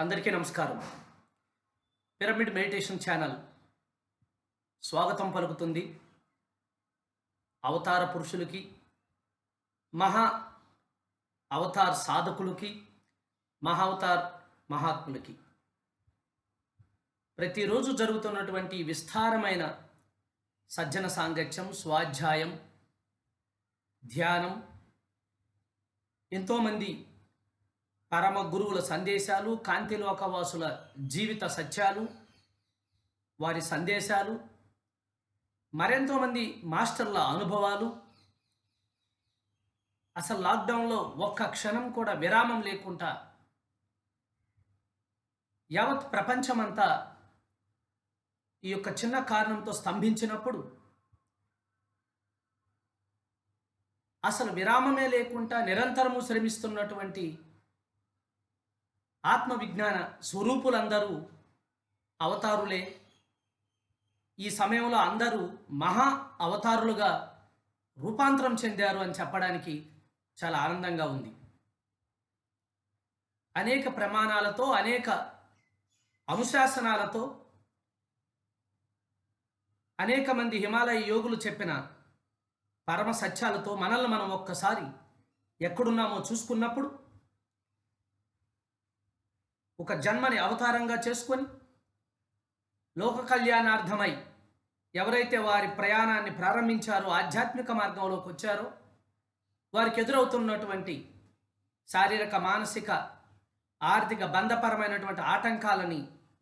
అందరికీ నమస్కారం. Pyramid meditation channel స్వాగతం పలుకుతుంది. అవతార పురుషులకి, మహా అవతార్ సాధకులకి, మహావతార్ మహాత్ములకి ప్రతిరోజు జరుగుతున్నటువంటి విస్తారమైన సజ్జన సాంగత్యం, స్వాధ్యాయం, ధ్యానం, ఎంతోమంది పరమ గురువుల సందేశాలు, కాంతిలోకవాసుల జీవిత సత్యాలు, వారి సందేశాలు, మరెంతోమంది మాస్టర్ల అనుభవాలు, అసలు లాక్డౌన్లో ఒక్క క్షణం కూడా విరామం లేకుండా యావత్ ప్రపంచమంతా ఈ యొక్క చిన్న కారణంతో స్తంభించినప్పుడు అసలు విరామమే లేకుండా నిరంతరము శ్రమిస్తున్నటువంటి ఆత్మవిజ్ఞాన స్వరూపులందరూ అవతారులే. ఈ సమయంలో అందరూ మహా అవతారులుగా రూపాంతరం చెందారు అని చెప్పడానికి చాలా ఆనందంగా ఉంది. అనేక ప్రమాణాలతో, అనేక అనుశాసనాలతో, అనేక మంది హిమాలయ యోగులు చెప్పిన పరమ సత్యాలతో మనల్ని మనం ఒక్కసారి ఎక్కడున్నామో చూసుకున్నప్పుడు, ఒక జన్మని అవతారంగా చేసుకొని లోక కళ్యాణార్థమై ఎవరైతే వారి ప్రయాణాన్ని ప్రారంభించారో, ఆధ్యాత్మిక మార్గంలోకి వచ్చారో, వారికి ఎదురవుతున్నటువంటి శారీరక, మానసిక, ఆర్థిక, బంధపరమైనటువంటి ఆటంకాలని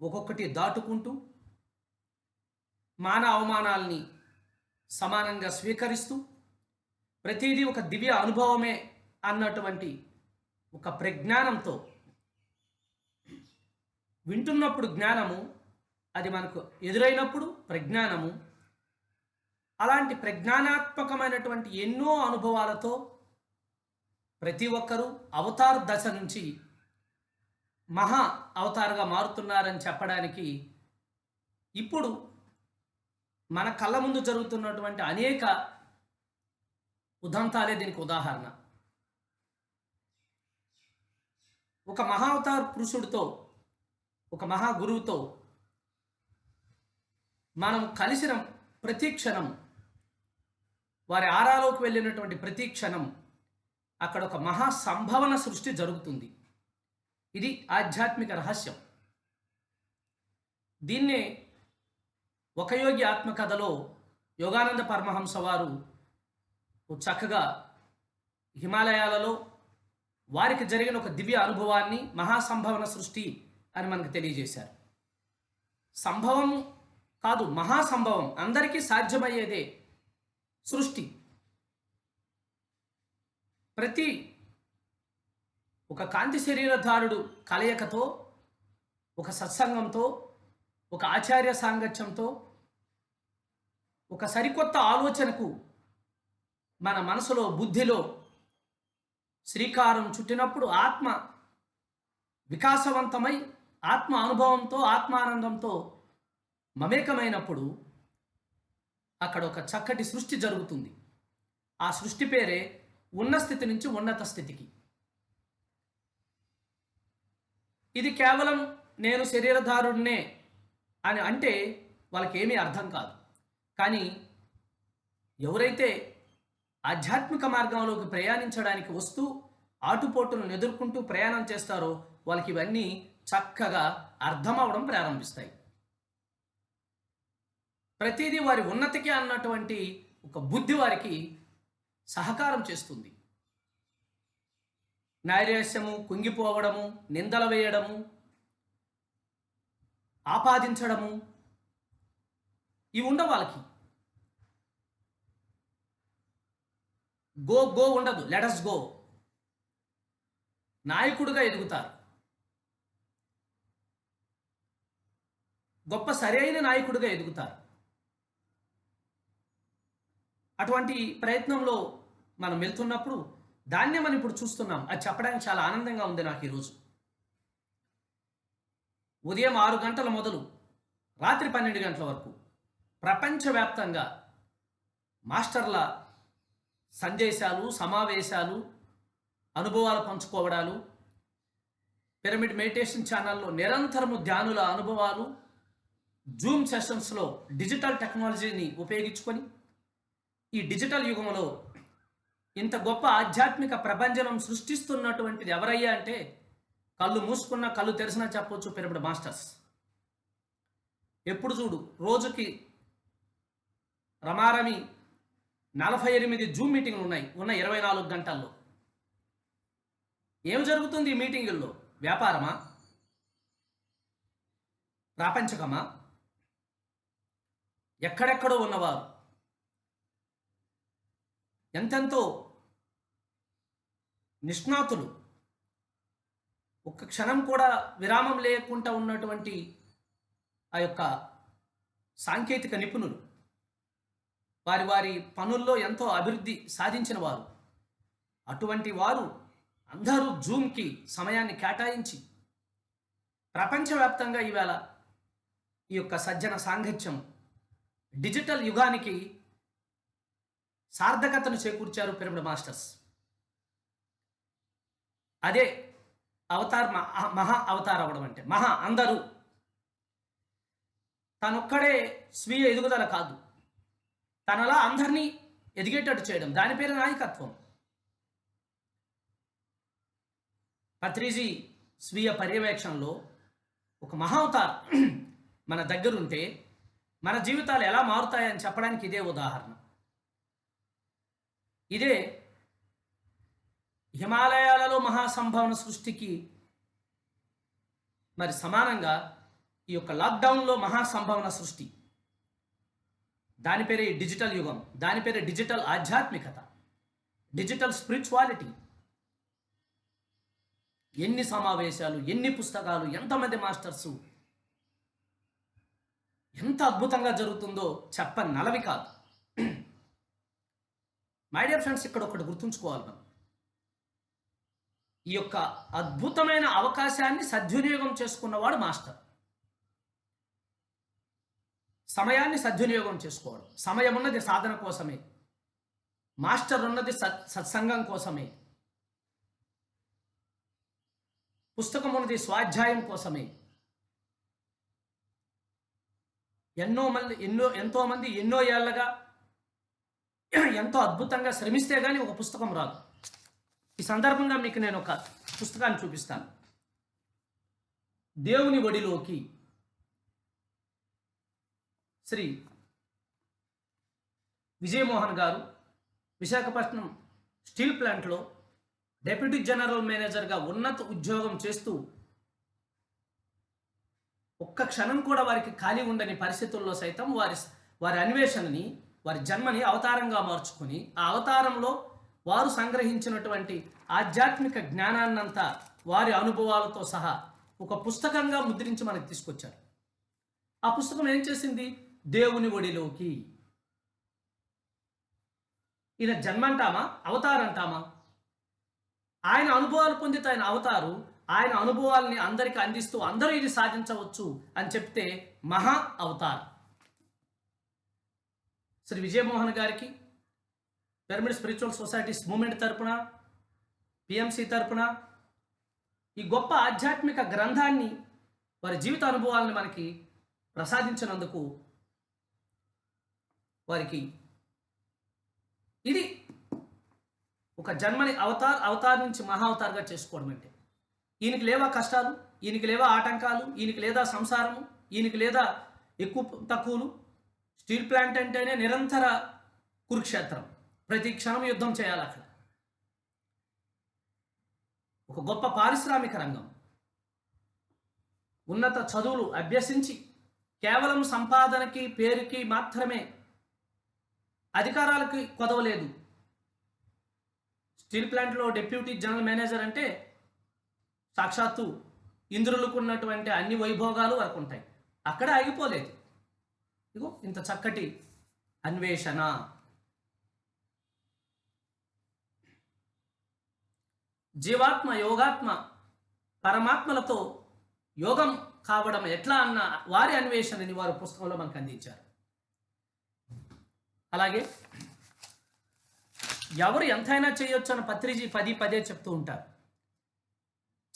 ఒక్కొక్కటి దాటుకుంటూ మాన అవమానాల్ని సమానంగా స్వీకరిస్తూ ప్రతిదీ ఒక దివ్య అనుభవమే అన్నటువంటి ఒక ప్రజ్ఞానంతో వింటున్నప్పుడు జ్ఞానము, అది మనకు ఎదురైనప్పుడు ప్రజ్ఞానము, అలాంటి ప్రజ్ఞానాత్మకమైనటువంటి ఎన్నో అనుభవాలతో ప్రతి ఒక్కరూ అవతార్ దశ నుంచి మహా అవతారుగా మారుతున్నారని చెప్పడానికి ఇప్పుడు మన కళ్ళ ముందు జరుగుతున్నటువంటి అనేక ఉదంతాలే దీనికి ఉదాహరణ. ఒక మహా అవతార్ పురుషుడితో, ఒక మహా గురువుతో మనం కలిసిన ప్రతి క్షణం, వారి ఆరాలోకి వెళ్ళినటువంటి ప్రతి క్షణం అక్కడ ఒక మహా సంభవన సృష్టి జరుగుతుంది. ఇది ఆధ్యాత్మిక రహస్యం. దీన్నే ఒక యోగి ఆత్మకథలో యోగానంద పరమహంస వారు చక్కగా హిమాలయాలలో వారికి జరిగిన ఒక దివ్య అనుభవాన్ని మహాసంభవన సృష్టి అని మనకు తెలియజేశారు. సంభవం కాదు, మహాసంభవం, అందరికీ సాధ్యమయ్యేదే సృష్టి. ప్రతి ఒక కాంతి శరీరధారుడు కలయికతో, ఒక సత్సంగంతో, ఒక ఆచార్య సాంగత్యంతో, ఒక సరికొత్త ఆలోచనకు మన మనసులో, బుద్ధిలో శ్రీకారం చుట్టినప్పుడు ఆత్మ వికాసవంతమై ఆత్మ అనుభవంతో, ఆత్మానందంతో మమేకమైనప్పుడు అక్కడ ఒక చక్కటి సృష్టి జరుగుతుంది. ఆ సృష్టి పేరే ఉన్న స్థితి నుంచి ఉన్నత స్థితికి. ఇది కేవలం నేను శరీరధారుడినే అని అంటే వాళ్ళకి ఏమీ అర్థం కాదు. కానీ ఎవరైతే ఆధ్యాత్మిక మార్గంలోకి ప్రయాణించడానికి వస్తూ ఆటుపోటులను ఎదుర్కొంటూ ప్రయాణం చేస్తారో వాళ్ళకి ఇవన్నీ చక్కగా అర్థమవడం ప్రారంభిస్తాయి. ప్రతిదీ వారి ఉన్నతికి అన్నటువంటి ఒక బుద్ధి వారికి సహకారం చేస్తుంది. నైరాశ్యము, కుంగిపోవడము, నిందలు వేయడము, ఆపాదించడము ఇవి ఉండవు వాళ్ళకి. గో గో ఉండదు, లెటస్ గో. నాయకుడిగా ఎదుగుతారు. గొప్ప సరైన నాయకుడిగా ఎదుగుతారు. అటువంటి ప్రయత్నంలో మనం వెళ్తున్నప్పుడు దాన్నే మనం ఇప్పుడు చూస్తున్నాం. అది చెప్పడానికి చాలా ఆనందంగా ఉంది నాకు ఈరోజు. ఉదయం 6 గంటల మొదలు రాత్రి 12 గంటల వరకు ప్రపంచవ్యాప్తంగా మాస్టర్ల సందేశాలు, సమావేశాలు, అనుభవాలు పంచుకోవడాలు, పిరమిడ్ మెడిటేషన్ ఛానల్లో నిరంతరము ధ్యానుల అనుభవాలు, జూమ్ సెషన్స్లో డిజిటల్ టెక్నాలజీని ఉపయోగించుకొని ఈ డిజిటల్ యుగంలో ఇంత గొప్ప ఆధ్యాత్మిక ప్రపంచం సృష్టిస్తున్నటువంటిది ఎవరయ్యా అంటే కళ్ళు మూసుకున్న కళ్ళు తెరిసినా చెప్పొచ్చు పిరమిడ్ మాస్టర్స్. ఎప్పుడు చూడు రోజుకి రమారమి 48 జూమ్ మీటింగ్లు ఉన్న 24 గంటల్లో. ఏం జరుగుతుంది ఈ మీటింగుల్లో? వ్యాపారమా? ప్రాపంచకమా? ఎక్కడెక్కడో ఉన్నవారు ఎంతెంతో నిష్ణాతులు, ఒక్క క్షణం కూడా విరామం లేకుండా ఉన్నటువంటి ఆ యొక్క సాంకేతిక నిపుణులు, వారి వారి పనుల్లో ఎంతో అభివృద్ధి సాధించిన వారు, అటువంటి వారు అందరూ జూమ్కి సమయాన్ని కేటాయించి ప్రపంచవ్యాప్తంగా ఈవేళ ఈ యొక్క సజ్జన సాంగత్యం డిజిటల్ యుగానికి సార్థకతను చేకూర్చారు పిరమిడ్ మాస్టర్స్. అదే అవతార్, మహా అవతార్ అవ్వడం అంటే. మహా అందరూ, తనొక్కడే స్వీయ ఎదుగుదల కాదు, తనలా అందరినీ ఎదిగేటట్టు చేయడం, దాని పేరు నాయకత్వం. పత్రిజీ స్వీయ పర్యవేక్షణలో ఒక మహా అవతార్ మన దగ్గరుంటే మన జీవితాలు ఎలా మారుతాయని చెప్పడానికి ఇదే ఉదాహరణ. ఇదే హిమాలయాలలో మహాసంభవన సృష్టికి మరి సమానంగా ఈ యొక్క లాక్డౌన్లో మహాసంభవన సృష్టి. దాని పేరే డిజిటల్ యుగం, దాని పేరే డిజిటల్ ఆధ్యాత్మికత, డిజిటల్ స్పిరిచువాలిటీ. ఎన్ని సమావేశాలు, ఎన్ని పుస్తకాలు, ఎంతమంది మాస్టర్సు, ఎంత అద్భుతంగా జరుగుతుందో చెప్పనలవి కాదు. మై డియర్ ఫ్రెండ్స్, ఇక్కడ ఒకటి గుర్తుంచుకోవాలి మనం. ఈ యొక్క అద్భుతమైన అవకాశాన్ని సద్వినియోగం చేసుకున్నవాడు మాస్టర్. సమయాన్ని సద్వినియోగం చేసుకోవడం. సమయం ఉన్నది సాధన కోసమే, మాస్టర్ ఉన్నది సత్సంగం కోసమే, పుస్తకం ఉన్నది స్వాధ్యాయం కోసమే. ఎంతోమంది ఎన్నో ఏళ్ళగా ఎంతో అద్భుతంగా శ్రమిస్తే కానీ ఒక పుస్తకం రాదు. ఈ సందర్భంగా మీకు నేను ఒక పుస్తకాన్ని చూపిస్తాను. దేవుని ఒడిలోకి, శ్రీ విజయమోహన్ గారు విశాఖపట్నం స్టీల్ ప్లాంట్లో డెప్యూటీ జనరల్ మేనేజర్గా ఉన్నత ఉద్యోగం చేస్తూ ఒక్క క్షణం కూడా వారికి ఖాళీ ఉండని పరిస్థితుల్లో సైతం వారి అన్వేషణని, వారి జన్మని అవతారంగా మార్చుకొని ఆ అవతారంలో వారు సంగ్రహించినటువంటి ఆధ్యాత్మిక జ్ఞానాన్నంతా వారి అనుభవాలతో సహా ఒక పుస్తకంగా ముద్రించి మనకు తీసుకొచ్చారు. ఆ పుస్తకం ఏం చేసింది? దేవుని ఒడిలోకి. ఈయన జన్మంటామా, అవతారంటామా? ఆయన అనుభవాలు పొందితే ఆయన అవతారు, ఆయన అనుభవాల్ని అందరికీ అందిస్తూ అందరూ ఇది సాధించవచ్చు అని చెప్తే మహా అవతార్. శ్రీ విజయమోహన్ గారికి పిరమిడ్ స్పిరిచువల్ సొసైటీస్ మూవ్మెంట్ తరపున, పిఎంసి తరపున ఈ గొప్ప ఆధ్యాత్మిక గ్రంథాన్ని, వారి జీవిత అనుభవాలను మనకి ప్రసాదించినందుకు వారికి ఇది ఒక జన్మని అవతార్ నుంచి మహా అవతార్గా చేసుకోవడం అంటే. ఈయనకి లేవా కష్టాలు, ఈయనకి లేవా ఆటంకాలు, ఈయనకి లేదా సంసారము, ఈయనకి లేదా ఎక్కువ తక్కువలు. స్టీల్ ప్లాంట్ అంటేనే నిరంతర కురుక్షేత్రం, ప్రతి క్షణం యుద్ధం చేయాలి అక్కడ. ఒక గొప్ప పారిశ్రామిక రంగం, ఉన్నత చదువులు అభ్యసించి కేవలం సంపాదనకి, పేరుకి మాత్రమే, అధికారాలకి కొదవలేదు. స్టీల్ ప్లాంట్లో డిప్యూటీ జనరల్ మేనేజర్ అంటే సాక్షాత్తు ఇంద్రులకు ఉన్నటువంటి అన్ని వైభోగాలు వరకు ఉంటాయి. అక్కడ ఆగిపోలేదు. ఇగో ఇంత చక్కటి అన్వేషణ. జీవాత్మ, యోగాత్మ, పరమాత్మలతో యోగం కావడం ఎట్లా అన్న వారి అన్వేషణని వారు పుస్తకంలో మనకు అందించారు. అలాగే ఎవరు ఎంతైనా చేయొచ్చు అని పత్రిజీ పదే చెప్తూ ఉంటారు.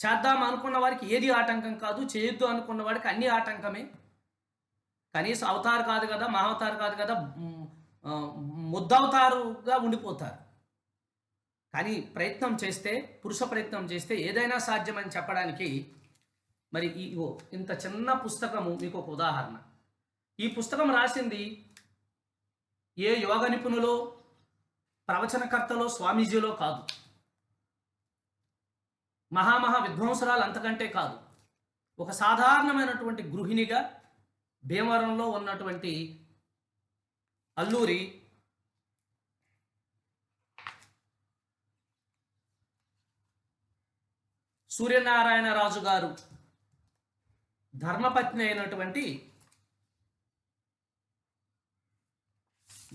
చేద్దాం అనుకున్న వారికి ఏది ఆటంకం కాదు, చేయొద్దు అనుకున్న వాడికి అన్ని ఆటంకమే. కనీసం అవతారు కాదు కదా, మహావతారు కాదు కదా, ముద్దవతారుగా ఉండిపోతారు. కానీ ప్రయత్నం చేస్తే, పురుష ప్రయత్నం చేస్తే ఏదైనా సాధ్యమని చెప్పడానికి మరి ఇగో ఇంత చిన్న పుస్తకము మీకు ఒక ఉదాహరణ. ఈ పుస్తకం రాసింది ఏ యోగ నిపుణులో, ప్రవచనకర్తలో, స్వామీజీలో కాదు, మహామహా విద్వాంసరాలు అంతకంటే కాదు. ఒక సాధారణమైనటువంటి గృహిణిగా భీమవరంలో ఉన్నటువంటి అల్లూరి సూర్యనారాయణరాజు గారు ధర్మపత్ని అయినటువంటి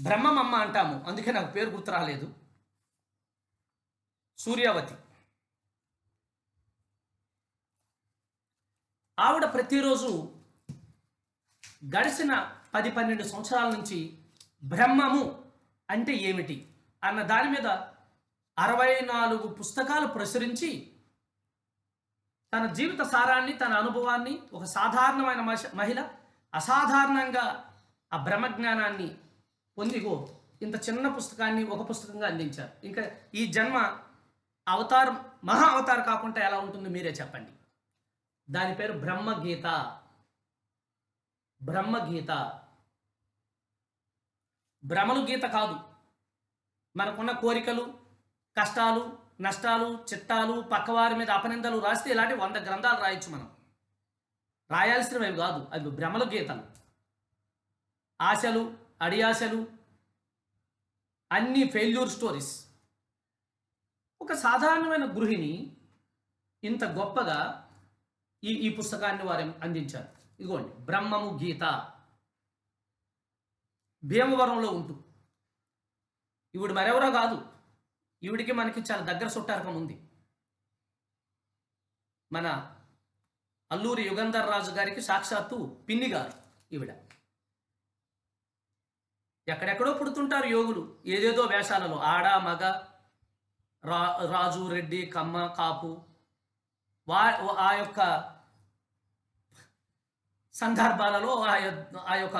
బ్రహ్మమమ్మ అంటాము, అందుకే నాకు పేరు గుర్తు రాలేదు, సూర్యావతి. ఆవిడ ప్రతిరోజు గడిచిన 10-12 సంవత్సరాల నుంచి బ్రహ్మము అంటే ఏమిటి అన్న దాని మీద 64 పుస్తకాలు ప్రచురించి తన జీవిత సారాన్ని, తన అనుభవాన్ని, ఒక సాధారణమైన మహిళ అసాధారణంగా ఆ బ్రహ్మజ్ఞానాన్ని పొందిగో ఇంత చిన్న పుస్తకాన్ని ఒక పుస్తకంగా అందించారు. ఇంకా ఈ జన్మ అవతారం, మహా అవతారం కాకుండా ఎలా ఉంటుందో మీరే చెప్పండి. దాని పేరు బ్రహ్మగీత. బ్రహ్మగీత, భ్రమలు గీత కాదు. మనకున్న కోరికలు, కష్టాలు, నష్టాలు, చిట్టాలు, పక్కవారి మీద అపనిందలు రాస్తే ఇలాంటి 100 గ్రంథాలు రాయొచ్చు మనం. రాయాల్సినవి కాదు, అవి భ్రమల గీతలు. ఆశలు, అడియాశలు, అన్ని ఫెయిల్యూర్ స్టోరీస్. ఒక సాధారణమైన గృహిణి ఇంత గొప్పగా ఈ పుస్తకాన్ని వారు అందించారు. ఇదిగోండి, బ్రహ్మము గీత. భీమవరంలో ఉంటూ, ఈవిడ మరెవరో కాదు, ఈవిడికి మనకి చాలా దగ్గర చుట్టారకం ఉంది. మన అల్లూరి యుగంధర్ రాజు గారికి సాక్షాత్తు పిన్ని గారు ఈవిడ. ఎక్కడెక్కడో పుడుతుంటారు యోగులు, ఏదేదో వేషాలలో, ఆడ మగ, రాజు, రెడ్డి, కమ్మ, కాపు. ఆ యొక్క సందర్భాలలో, ఆ యొక్క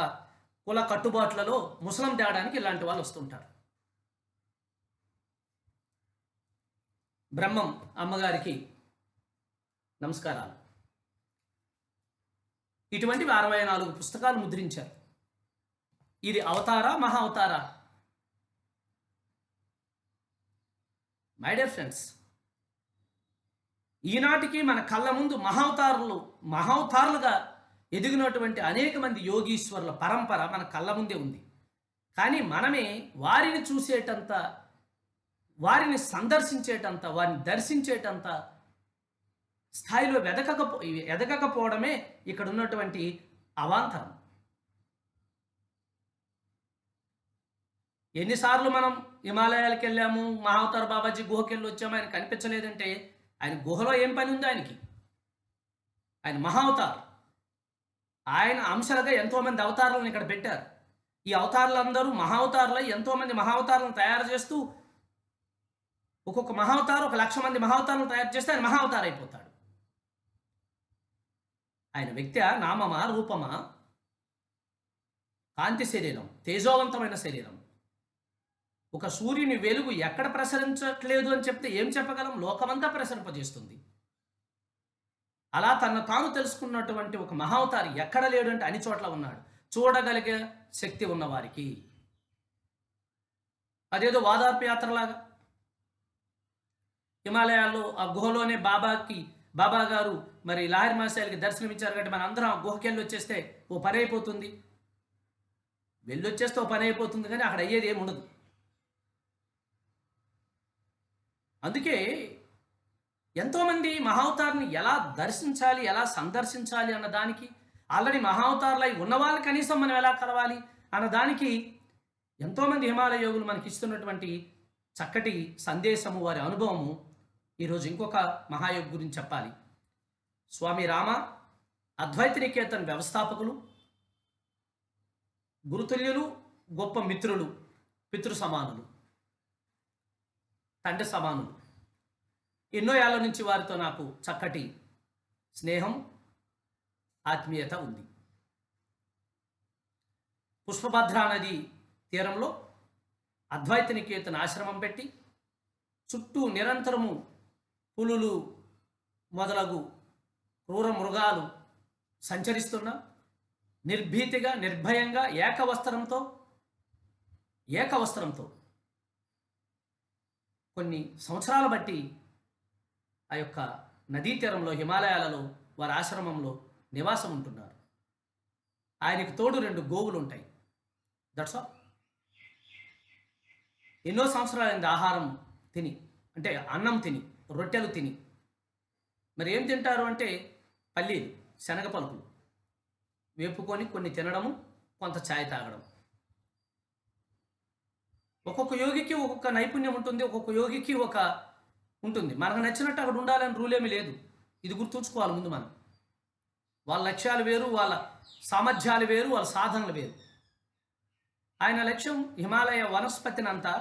కుల కట్టుబాట్లలో ముసలం తేడానికి ఇలాంటి వాళ్ళు వస్తుంటారు. బ్రహ్మం అమ్మగారికి నమస్కారాలు. ఇటువంటివి 64 పుస్తకాలు ముద్రించారు. ఇది అవతారా, మహా అవతారా? మై డియర్ ఫ్రెండ్స్, ఈనాటికి మన కళ్ళ ముందు మహావతారులుగా ఎదిగినటువంటి అనేక మంది యోగీశ్వరుల పరంపర మన కళ్ళ ముందే ఉంది. కానీ మనమే వారిని చూసేటంత, వారిని సందర్శించేటంత, వారిని దర్శించేటంత స్థాయిలో ఎదగకపోవడమే ఇక్కడ ఉన్నటువంటి అవాంతరం. ఎన్నిసార్లు మనం హిమాలయాలకు వెళ్ళాము, మహావతార్ బాబాజీ గుహకి వెళ్ళి వచ్చాము, ఆయన కనిపించలేదంటే ఆయన గుహలో ఏం పని ఉంది ఆయనకి? ఆయన మహావతార్. ఆయన అంశాలుగా ఎంతోమంది అవతారాలను ఇక్కడ పెట్టారు. ఈ అవతారులందరూ మహావతారులై ఎంతోమంది మహావతారాలను తయారు చేస్తూ, ఒక్కొక్క మహావతారం 1,00,000 మంది మహావతారాలను తయారు చేస్తే ఆయన మహావతార అయిపోతాడు. ఆయన వ్యక్తి నామమా, రూపమా? కాంతి శరీరం, తేజోవంతమైన శరీరం. ఒక సూర్యుని వెలుగు ఎక్కడ ప్రసరించట్లేదు అని చెప్తే ఏం చెప్పగలం? లోకమంతా ప్రసరింపజేస్తుంది. అలా తన తాను తెలుసుకున్నటువంటి ఒక మహావతారి ఎక్కడ లేడు అంటే అన్ని చోట్ల ఉన్నాడు. చూడగలిగే శక్తి ఉన్నవారికి. అదేదో వాదార్పు యాత్రలాగా హిమాలయాల్లో ఆ గుహలోనే బాబా గారు మరి లాహిర్ మాసాయిలకి దర్శనమిచ్చారు కాబట్టి మన అందరం ఆ గుహకి వెళ్ళి వచ్చేస్తే ఓ పని అయిపోతుంది. వెళ్ళొచ్చేస్తే ఓ పని అయిపోతుంది, కానీ అక్కడ అయ్యేది ఏమి ఉండదు. అందుకే ఎంతోమంది మహావతారిని ఎలా దర్శించాలి, ఎలా సందర్శించాలి అన్నదానికి, ఆల్రెడీ మహావతారులై ఉన్న వాళ్ళని కనీసం మనం ఎలా కలవాలి అన్నదానికి ఎంతోమంది హిమాలయ యోగులు మనకి ఇస్తున్నటువంటి చక్కటి సందేశము, వారి అనుభవము. ఈరోజు ఇంకొక మహాయోగి గురించి చెప్పాలి. స్వామి రామ అద్వైత నికేతన్ వ్యవస్థాపకులు, గురుతుల్యులు, గొప్ప మిత్రులు, పితృ సమానులు, తండ్రి సమానులు. ఎన్నో ఏళ్ల నుంచి వారితో నాకు చక్కటి స్నేహం, ఆత్మీయత ఉంది. పుష్పభద్రా నది తీరంలో అద్వైత నికేతన ఆశ్రమం పెట్టి చుట్టూ నిరంతరము పులులు మొదలగు క్రూర మృగాలు సంచరిస్తున్నా నిర్భీతిగా, నిర్భయంగా ఏకవస్త్రంతో కొన్ని సంవత్సరాలు బట్టి ఆ యొక్క నదీ తీరంలో హిమాలయాలలో వారి ఆశ్రమంలో నివాసం ఉంటున్నారు. ఆయనకు తోడు 2 గోవులు ఉంటాయి. That's all. ఎన్నో సంవత్సరాలైంది ఆహారం తిని, అంటే అన్నం తిని, రొట్టెలు తిని. మరి ఏం తింటారు అంటే పల్లీలు, శనగ పలుకులు వేపుకొని కొన్ని తినడము, కొంత ఛాయ్ తాగడం. ఒక్కొక్క యోగికి ఒక్కొక్క నైపుణ్యం ఉంటుంది, ఒక్కొక్క యోగికి ఒక ఉంటుంది. మనకు నచ్చినట్టు అక్కడ ఉండాలని రూల్ ఏమీ లేదు. ఇది గుర్తుంచుకోవాలి ముందు మనం. వాళ్ళ లక్ష్యాలు వేరు, వాళ్ళ సామర్థ్యాలు వేరు, వాళ్ళ సాధనలు వేరు. ఆయన లక్ష్యం హిమాలయ వనస్పతినంతా,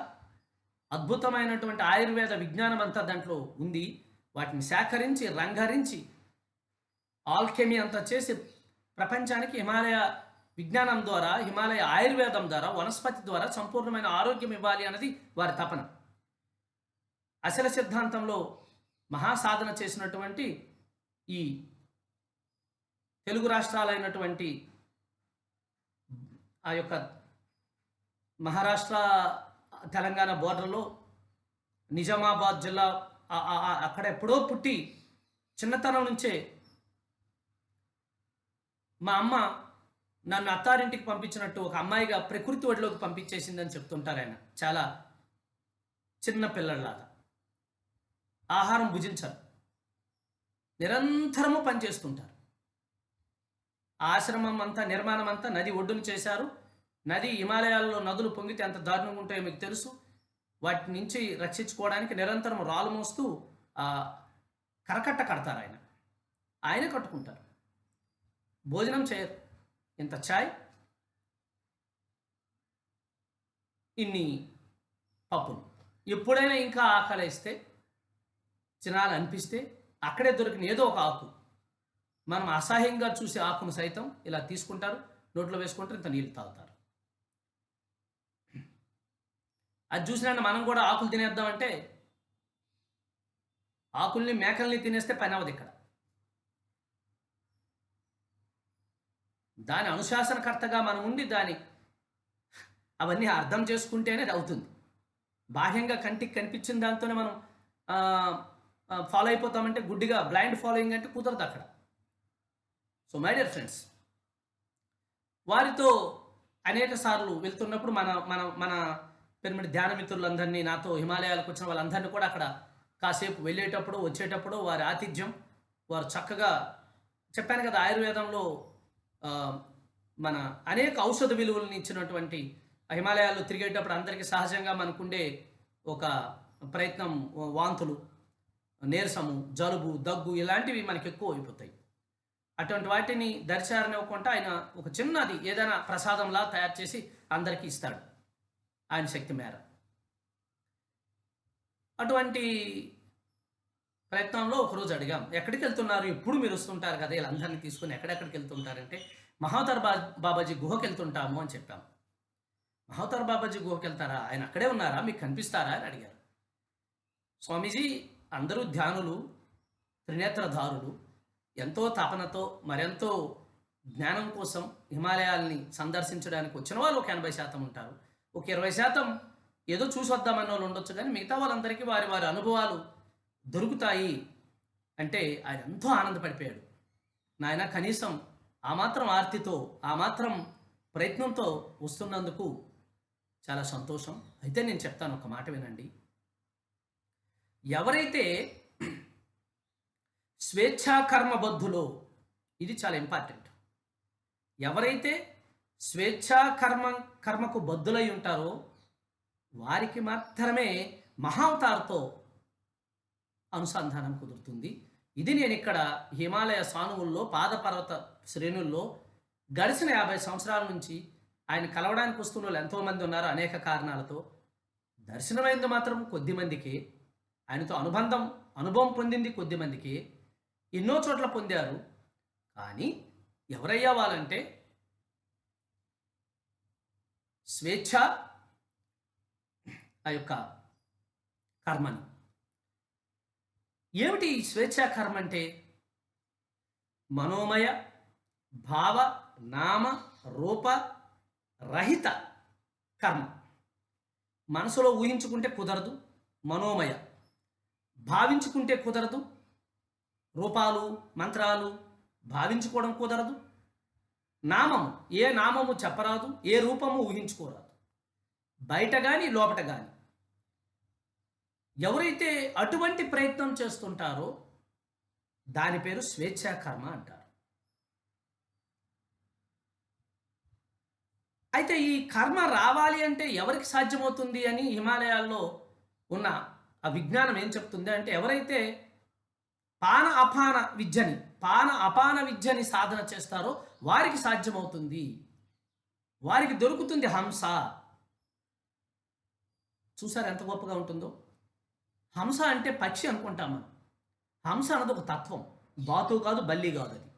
అద్భుతమైనటువంటి ఆయుర్వేద విజ్ఞానం అంతా దాంట్లో ఉంది. వాటిని సేకరించి, రంగరించి, ఆల్కెమీ అంతా చేసి ప్రపంచానికి హిమాలయ విజ్ఞానం ద్వారా, హిమాలయ ఆయుర్వేదం ద్వారా, వనస్పతి ద్వారా సంపూర్ణమైన ఆరోగ్యం ఇవ్వాలి అన్నది వారి తపన. అసలు సిద్ధాంతంలో మహాసాధన చేసినటువంటి ఈ తెలుగు రాష్ట్రాలైనటువంటి ఆ యొక్క మహారాష్ట్ర తెలంగాణ బోర్డర్లో నిజామాబాద్ జిల్లా అక్కడ ఎప్పుడో పుట్టి చిన్నతనం నుంచే మా అమ్మ నన్ను అత్తారింటికి పంపించినట్టు ఒక అమ్మాయిగా ప్రకృతి ఒడిలోకి పంపించేసిందని చెప్తుంటారు ఆయన. చాలా చిన్న పిల్లల్లాగా ఆహారం భుజించరు, నిరంతరము పనిచేస్తుంటారు. ఆశ్రమం అంతా, నిర్మాణం అంతా నది ఒడ్డును చేశారు. నది హిమాలయాల్లో నదులు పొంగితే ఎంత దారుణంగా ఉంటాయో మీకు తెలుసు. వాటి నుంచి రక్షించుకోవడానికి నిరంతరం రాళ్ళు మోస్తూ కరకట్ట కడతారు. ఆయన కట్టుకుంటారు. భోజనం చేయరు. ఇంత ఛాయ్, ఇన్ని పప్పులు. ఎప్పుడైనా ఇంకా ఆకలిస్తే, తినాలనిపిస్తే అక్కడే దొరికిన ఏదో ఒక ఆకు, మనం అసహ్యంగా చూసే ఆకును సైతం ఇలా తీసుకుంటారు, నోట్లో వేసుకుంటారు, ఇంత నీళ్ళు తాగుతారు. అది చూసినా మనం కూడా ఆకులు తినేద్దామంటే ఆకుల్ని, మేకల్ని తినేస్తే పని అవ్వదు. ఇక్కడ దాని అనుశాసనకర్తగా మనం ఉండి అవన్నీ అర్థం చేసుకుంటేనే అది అవుతుంది. బాహ్యంగా కంటికి కనిపించిన దాంతోనే మనం ఫాలో అయిపోతామంటే, గుడ్డిగా బ్లైండ్ ఫాలోయింగ్ అంటే కుదరదు అక్కడ. సో మై డియర్ ఫ్రెండ్స్, వారితో అనేక సార్లు వెళ్తున్నప్పుడు మన పిరమిడ్ ధ్యాన మిత్రులందరినీ, నాతో హిమాలయాలకు వచ్చిన వాళ్ళందరినీ కూడా అక్కడ కాసేపు వెళ్ళేటప్పుడు, వచ్చేటప్పుడు వారి ఆతిథ్యం, వారు చక్కగా, చెప్పాను కదా ఆయుర్వేదంలో మన అనేక ఔషధ విలువలను ఇచ్చినటువంటి హిమాలయాల్లో తిరిగేటప్పుడు అందరికీ సహజంగా మనకుండే ఒక ప్రయత్నం, వాంతులు, నీరసము, జలుబు, దగ్గు ఇలాంటివి మనకి ఎక్కువ అయిపోతాయి. అటువంటి వాటిని దర్శనవ్వకుండా ఆయన ఒక చిన్నది ఏదైనా ప్రసాదంలా తయారు చేసి అందరికీ ఇస్తాడు ఆయన శక్తి మేర. అటువంటి ప్రయత్నంలో ఒకరోజు అడిగాం, ఎక్కడికి వెళ్తున్నారు, ఎప్పుడు మీరు వస్తుంటారు కదా వీళ్ళందరినీ తీసుకుని, ఎక్కడెక్కడికి వెళ్తుంటారంటే మహావతార్ బాబాజీ గుహకి వెళ్తుంటాము అని చెప్పాం. మహావతార్ బాబాజీ గుహకి వెళ్తారా, ఆయన అక్కడే ఉన్నారా, మీకు కనిపిస్తారా అని అడిగారు. స్వామీజీ, అందరూ ధ్యానులు, త్రినేత్రధారులు, ఎంతో తపనతో, మరెంతో జ్ఞానం కోసం హిమాలయాల్ని సందర్శించడానికి వచ్చిన వాళ్ళు ఒక 80% ఉంటారు. ఒక 20% ఏదో చూసి వద్దామన్న వాళ్ళు ఉండొచ్చు. కానీ మిగతా వాళ్ళందరికీ వారి వారి అనుభవాలు దొరుకుతాయి అంటే ఆయన ఎంతో ఆనందపడిపోయాడు. నాయన, కనీసం ఆ మాత్రం ఆర్తితో, ఆ మాత్రం ప్రయత్నంతో వస్తున్నందుకు చాలా సంతోషం. అయితే నేను చెప్తాను, ఒక మాట వినండి. ఎవరైతే స్వేచ్ఛాకర్మబద్ధులో, ఇది చాలా ఇంపార్టెంట్, ఎవరైతే కర్మకు బద్ధులై ఉంటారో వారికి మాత్రమే మహావతార్తో అనుసంధానం కుదురుతుంది. ఇది నేను ఇక్కడ హిమాలయ సానువుల్లో, పాదపర్వత శ్రేణుల్లో గడిచిన 50 సంవత్సరాల నుంచి ఆయన కలవడానికి వస్తున్న వాళ్ళు ఎంతోమంది ఉన్నారు, అనేక కారణాలతో. దర్శనమైంది మాత్రం కొద్ది మందికి. ఆయనతో అనుబంధం అనుభవం పొందింది కొద్దిమందికి, ఎన్నో చోట్ల పొందారు. కానీ ఎవరయ్యా వాళ్ళంటే స్వేచ్ఛ ఆ యొక్క కర్మని. ఏమిటి ఈ స్వేచ్ఛా కర్మ అంటే? మనోమయ భావ నామ రూప రహిత కర్మ. మనసులో ఊహించుకుంటే కుదరదు, మనోమయ. భావించుకుంటే కుదరదు, రూపాలు మంత్రాలు భావించుకోవడం కుదరదు. నామము, ఏ నామము చెప్పరాదు, ఏ రూపము ఊహించుకోరాదు, బయట కానీ లోపట కానీ. ఎవరైతే అటువంటి ప్రయత్నం చేస్తుంటారో దాని పేరు స్వేచ్ఛా కర్మ అంటారు. అయితే ఈ కర్మ రావాలి అంటే ఎవరికి సాధ్యమవుతుంది అని హిమాలయాల్లో ఉన్న ఆ విజ్ఞానం ఏం చెప్తుంది అంటే, ఎవరైతే పాన అపాన విద్యని సాధన చేస్తారో వారికి సాధ్యమవుతుంది, వారికి దొరుకుతుంది హంస. చూసారు ఎంత గొప్పగా ఉంటుందో? హంస అంటే పక్షి అనుకుంటాం మనం. హంస అన్నది ఒక తత్వం, బాతు కాదు, బల్లి కాదు. అది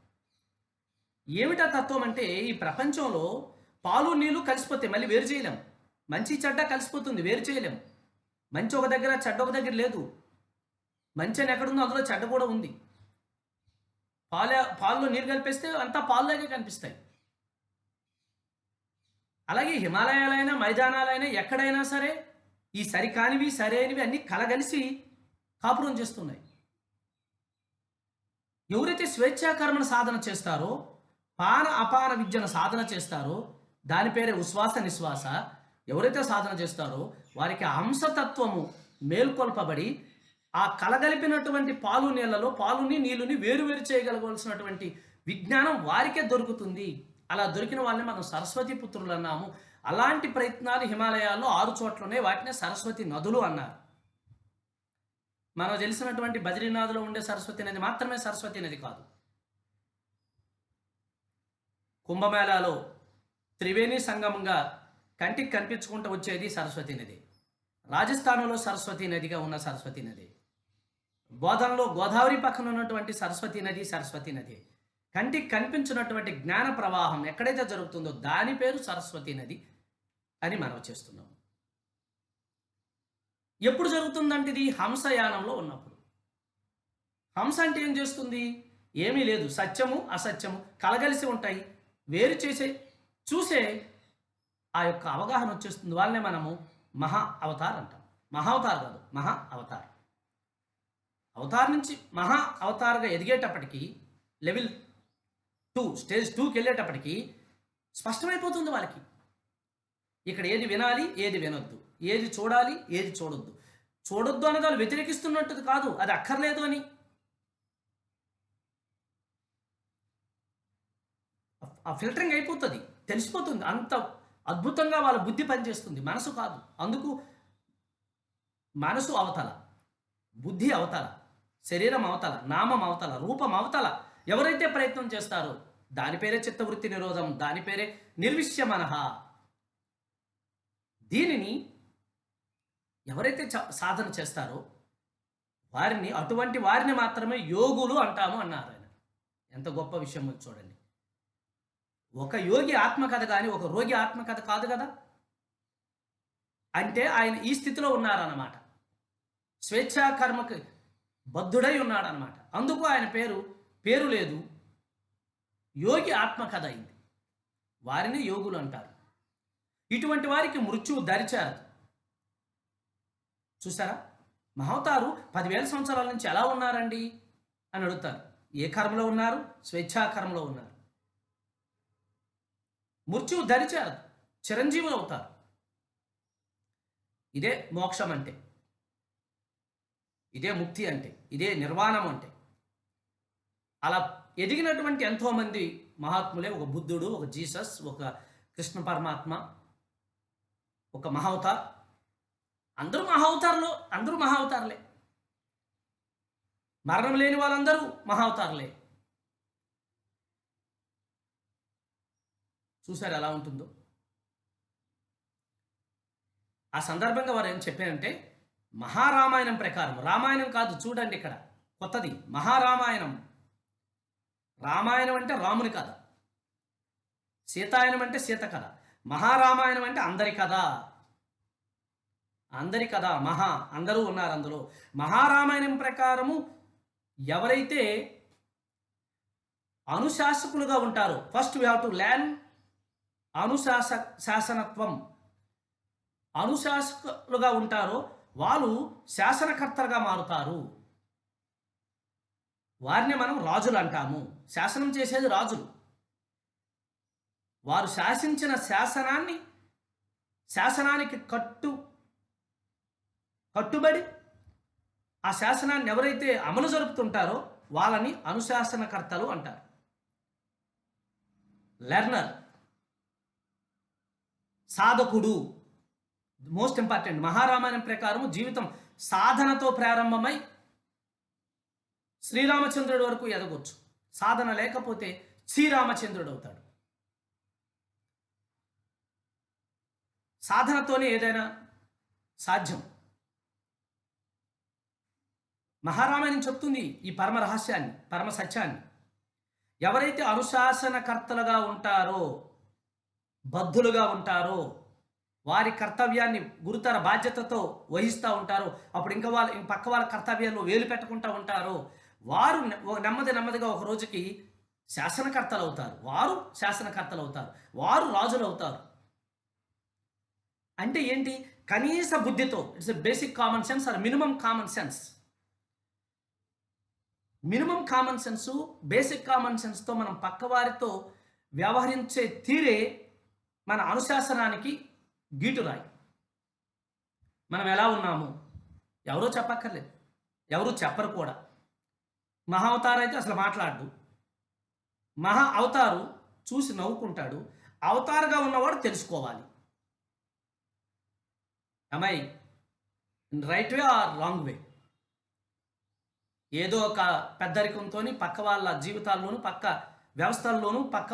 ఏమిటా తత్వం అంటే, ఈ ప్రపంచంలో పాలు నీళ్లు కలిసిపోతాయి, మళ్ళీ వేరు చేయలేం. మంచి చెడ్డ కలిసిపోతుంది, వేరు చేయలేం. మంచి ఒక దగ్గర, చెడ్డ ఒక దగ్గర లేదు. మంచి అని ఎక్కడుందో అందులో చెడ్డ కూడా ఉంది. పాల్లో నీరు కలిపేస్తే అంతా పాల్లాగే కనిపిస్తాయి. అలాగే హిమాలయాలైనా మైదానాలైనా ఎక్కడైనా సరే ఈ సరికానివి సరైనవి అన్నీ కలగలిసి కాపురం చేస్తున్నాయి. ఎవరైతే స్వేచ్ఛాకర్మను సాధన చేస్తారో, పాన అపాన విద్యను సాధన చేస్తారో, దాని పేరే ఉశ్వాస నిశ్వాస. ఎవరైతే సాధన చేస్తారో వారికి హంసతత్వము మేల్కొల్పబడి ఆ కలగలిపినటువంటి పాలు నీళ్లలో పాలుని నీళ్ళుని వేరువేరు చేయగలవలసినటువంటి విజ్ఞానం వారికే దొరుకుతుంది. అలా దొరికిన వాళ్ళని మనం సరస్వతి పుత్రులు అన్నాము. అలాంటి ప్రయత్నాలు హిమాలయాల్లో 6 చోట్లనే, వాటినే సరస్వతి నదులు అన్నారు. మనకు తెలిసినటువంటి బద్రీనాథ్లో ఉండే సరస్వతి నది మాత్రమే సరస్వతి నది కాదు. కుంభమేళాలో త్రివేణి సంగమంగా కంటికి కనిపించుకుంటూ వచ్చేది సరస్వతి నది. రాజస్థాన్లో సరస్వతి నదిగా ఉన్న సరస్వతి నది. బోధనలో గోదావరి పక్కన ఉన్నటువంటి సరస్వతి నది. కంటికి కనిపించినటువంటి జ్ఞాన ప్రవాహం ఎక్కడైతే జరుగుతుందో దాని పేరు సరస్వతి నది అని మనం చేస్తున్నాం. ఎప్పుడు జరుగుతుందంటే ఇది హంసయానంలో ఉన్నప్పుడు. హంస అంటే ఏం చేస్తుంది? ఏమీ లేదు, సత్యము అసత్యము కలగలిసి ఉంటాయి. వేరు చూసే ఆ యొక్క అవగాహన వచ్చేస్తుంది. వాళ్ళనే మనము మహా అవతార్ అంటాం. మహావతార్ కాదు, మహా అవతార్. అవతార్ నుంచి మహా అవతార్గా ఎదిగేటప్పటికీ లెవెల్ 2, స్టేజ్ 2కి వెళ్ళేటప్పటికీ స్పష్టమైపోతుంది వాళ్ళకి. ఇక్కడ ఏది వినాలి, ఏది వినొద్దు, ఏది చూడాలి, ఏది చూడొద్దు. చూడొద్దు అనేది వాళ్ళు వ్యతిరేకిస్తున్నట్టు కాదు, అది అక్కర్లేదు అని. ఆ ఫిల్టరింగ్ అయిపోతుంది, తెలిసిపోతుంది. అంత అద్భుతంగా వాళ్ళ బుద్ధి పనిచేస్తుంది, మనసు కాదు. అందుకు మనసు అవతల, బుద్ధి అవతల, శరీరం అవతల, నామం అవతల, రూపం అవతల ఎవరైతే ప్రయత్నం చేస్తారో దాని పేరే చిత్తవృత్తి నిరోధం, దాని పేరే నిర్విష్యమనః. దీనిని ఎవరైతే సాధన చేస్తారో అటువంటి వారిని మాత్రమే యోగులు అంటాము అన్నారు ఆయన. ఎంత గొప్ప విషయం చూడండి. ఒక యోగి ఆత్మకథ కానీ ఒక రోగి ఆత్మకథ కాదు కదా. అంటే ఆయన ఈ స్థితిలో ఉన్నారన్నమాట, స్వేచ్ఛాకర్మకి బద్ధుడై ఉన్నాడనమాట. అందుకు ఆయన పేరు లేదు, యోగి ఆత్మకథ అయింది. వారిని యోగులు అంటారు. ఇటువంటి వారికి మృత్యువు దరిచేరదు. చూసారా, మహావతారు 10,000 సంవత్సరాల నుంచి ఎలా ఉన్నారండి అని అడుగుతారు. ఏ కర్మలో ఉన్నారు? స్వేచ్ఛాకర్మలో ఉన్నారు. మృత్యువు దరిచేరదు, చిరంజీవులు అవుతారు. ఇదే మోక్షం అంటే, ఇదే ముక్తి అంటే, ఇదే నిర్వాణం అంటే. అలా ఎదిగినటువంటి ఎంతోమంది మహాత్ములే, ఒక బుద్ధుడు, ఒక జీసస్, ఒక కృష్ణ పరమాత్మ, ఒక మహావతార్, అందరూ మహావతారులే. మరణం లేని వాళ్ళందరూ మహావతారులే. చూసారు ఎలా ఉంటుందో. ఆ సందర్భంగా వారు ఏం చెప్పారంటే, మహారామాయణం ప్రకారం, రామాయణం కాదు చూడండి ఇక్కడ కొత్తది, మహారామాయణం. రామాయణం అంటే రాముని కథ, సీతాయనం అంటే సీత కథ, మహారామాయణం అంటే అందరి కథ. అందరి కథ, మహా అందరూ ఉన్నారు అందులో. మహారామాయణం ప్రకారము ఎవరైతే అనుశాసకులుగా ఉంటారో, first we have to learn శాసనత్వం. అనుశాసకులుగా ఉంటారో వాళ్ళు శాసనకర్తలుగా మారుతారు. వారిని మనం రాజులు అంటాము. శాసనం చేసేది రాజులు. వారు శాసించిన శాసనానికి కట్టుబడి ఆ శాసనాన్ని ఎవరైతే అమలు జరుపుతుంటారో వాళ్ళని అనుశాసనకర్తలు అంటారు. లెర్నర్, సాధకుడు, మోస్ట్ ఇంపార్టెంట్. మహారామాయణం ప్రకారం జీవితం సాధనతో ప్రారంభమై శ్రీరామచంద్రుడి వరకు ఎదగొచ్చు. సాధన లేకపోతే శ్రీరామచంద్రుడు అవుతాడు. సాధనతోనే ఏదైనా సాధ్యం. మహారామాయణం చెప్తుంది ఈ పరమ రహస్యాన్ని, పరమ సత్యాన్ని. ఎవరైతే అనుశాసనకర్తలుగా ఉంటారో, బద్ధులుగా ఉంటారో, వారి కర్తవ్యాన్ని గురుతర బాధ్యతతో వహిస్తూ ఉంటారో, అప్పుడు ఇంకా పక్క వాళ్ళ కర్తవ్యాల్లో వేలు పెట్టుకుంటూ ఉంటారో, వారు నెమ్మదిగా ఒక రోజుకి శాసనకర్తలు అవుతారు. వారు రాజులు అవుతారు. అంటే ఏంటి? కనీస బుద్ధితో, it's a basic common sense or minimum common sense. Minimum common sense, basic common సెన్స్తో మనం పక్కవారితో వ్యవహరించే తీరే మన అనుశాసనానికి గీటురాయి. మనం ఎలా ఉన్నాము ఎవరో చెప్పక్కర్లేదు, ఎవరు చెప్పరు కూడా. మహా అవతారు అయితే అసలు మాట్లాడు. మహా అవతారు చూసి నవ్వుకుంటాడు. అవతారుగా ఉన్నవాడు తెలుసుకోవాలి, I in right way or wrong way. ఏదో ఒక పెద్దరికంతో పక్క వాళ్ళ జీవితాల్లోనూ, పక్క వ్యవస్థల్లోనూ, పక్క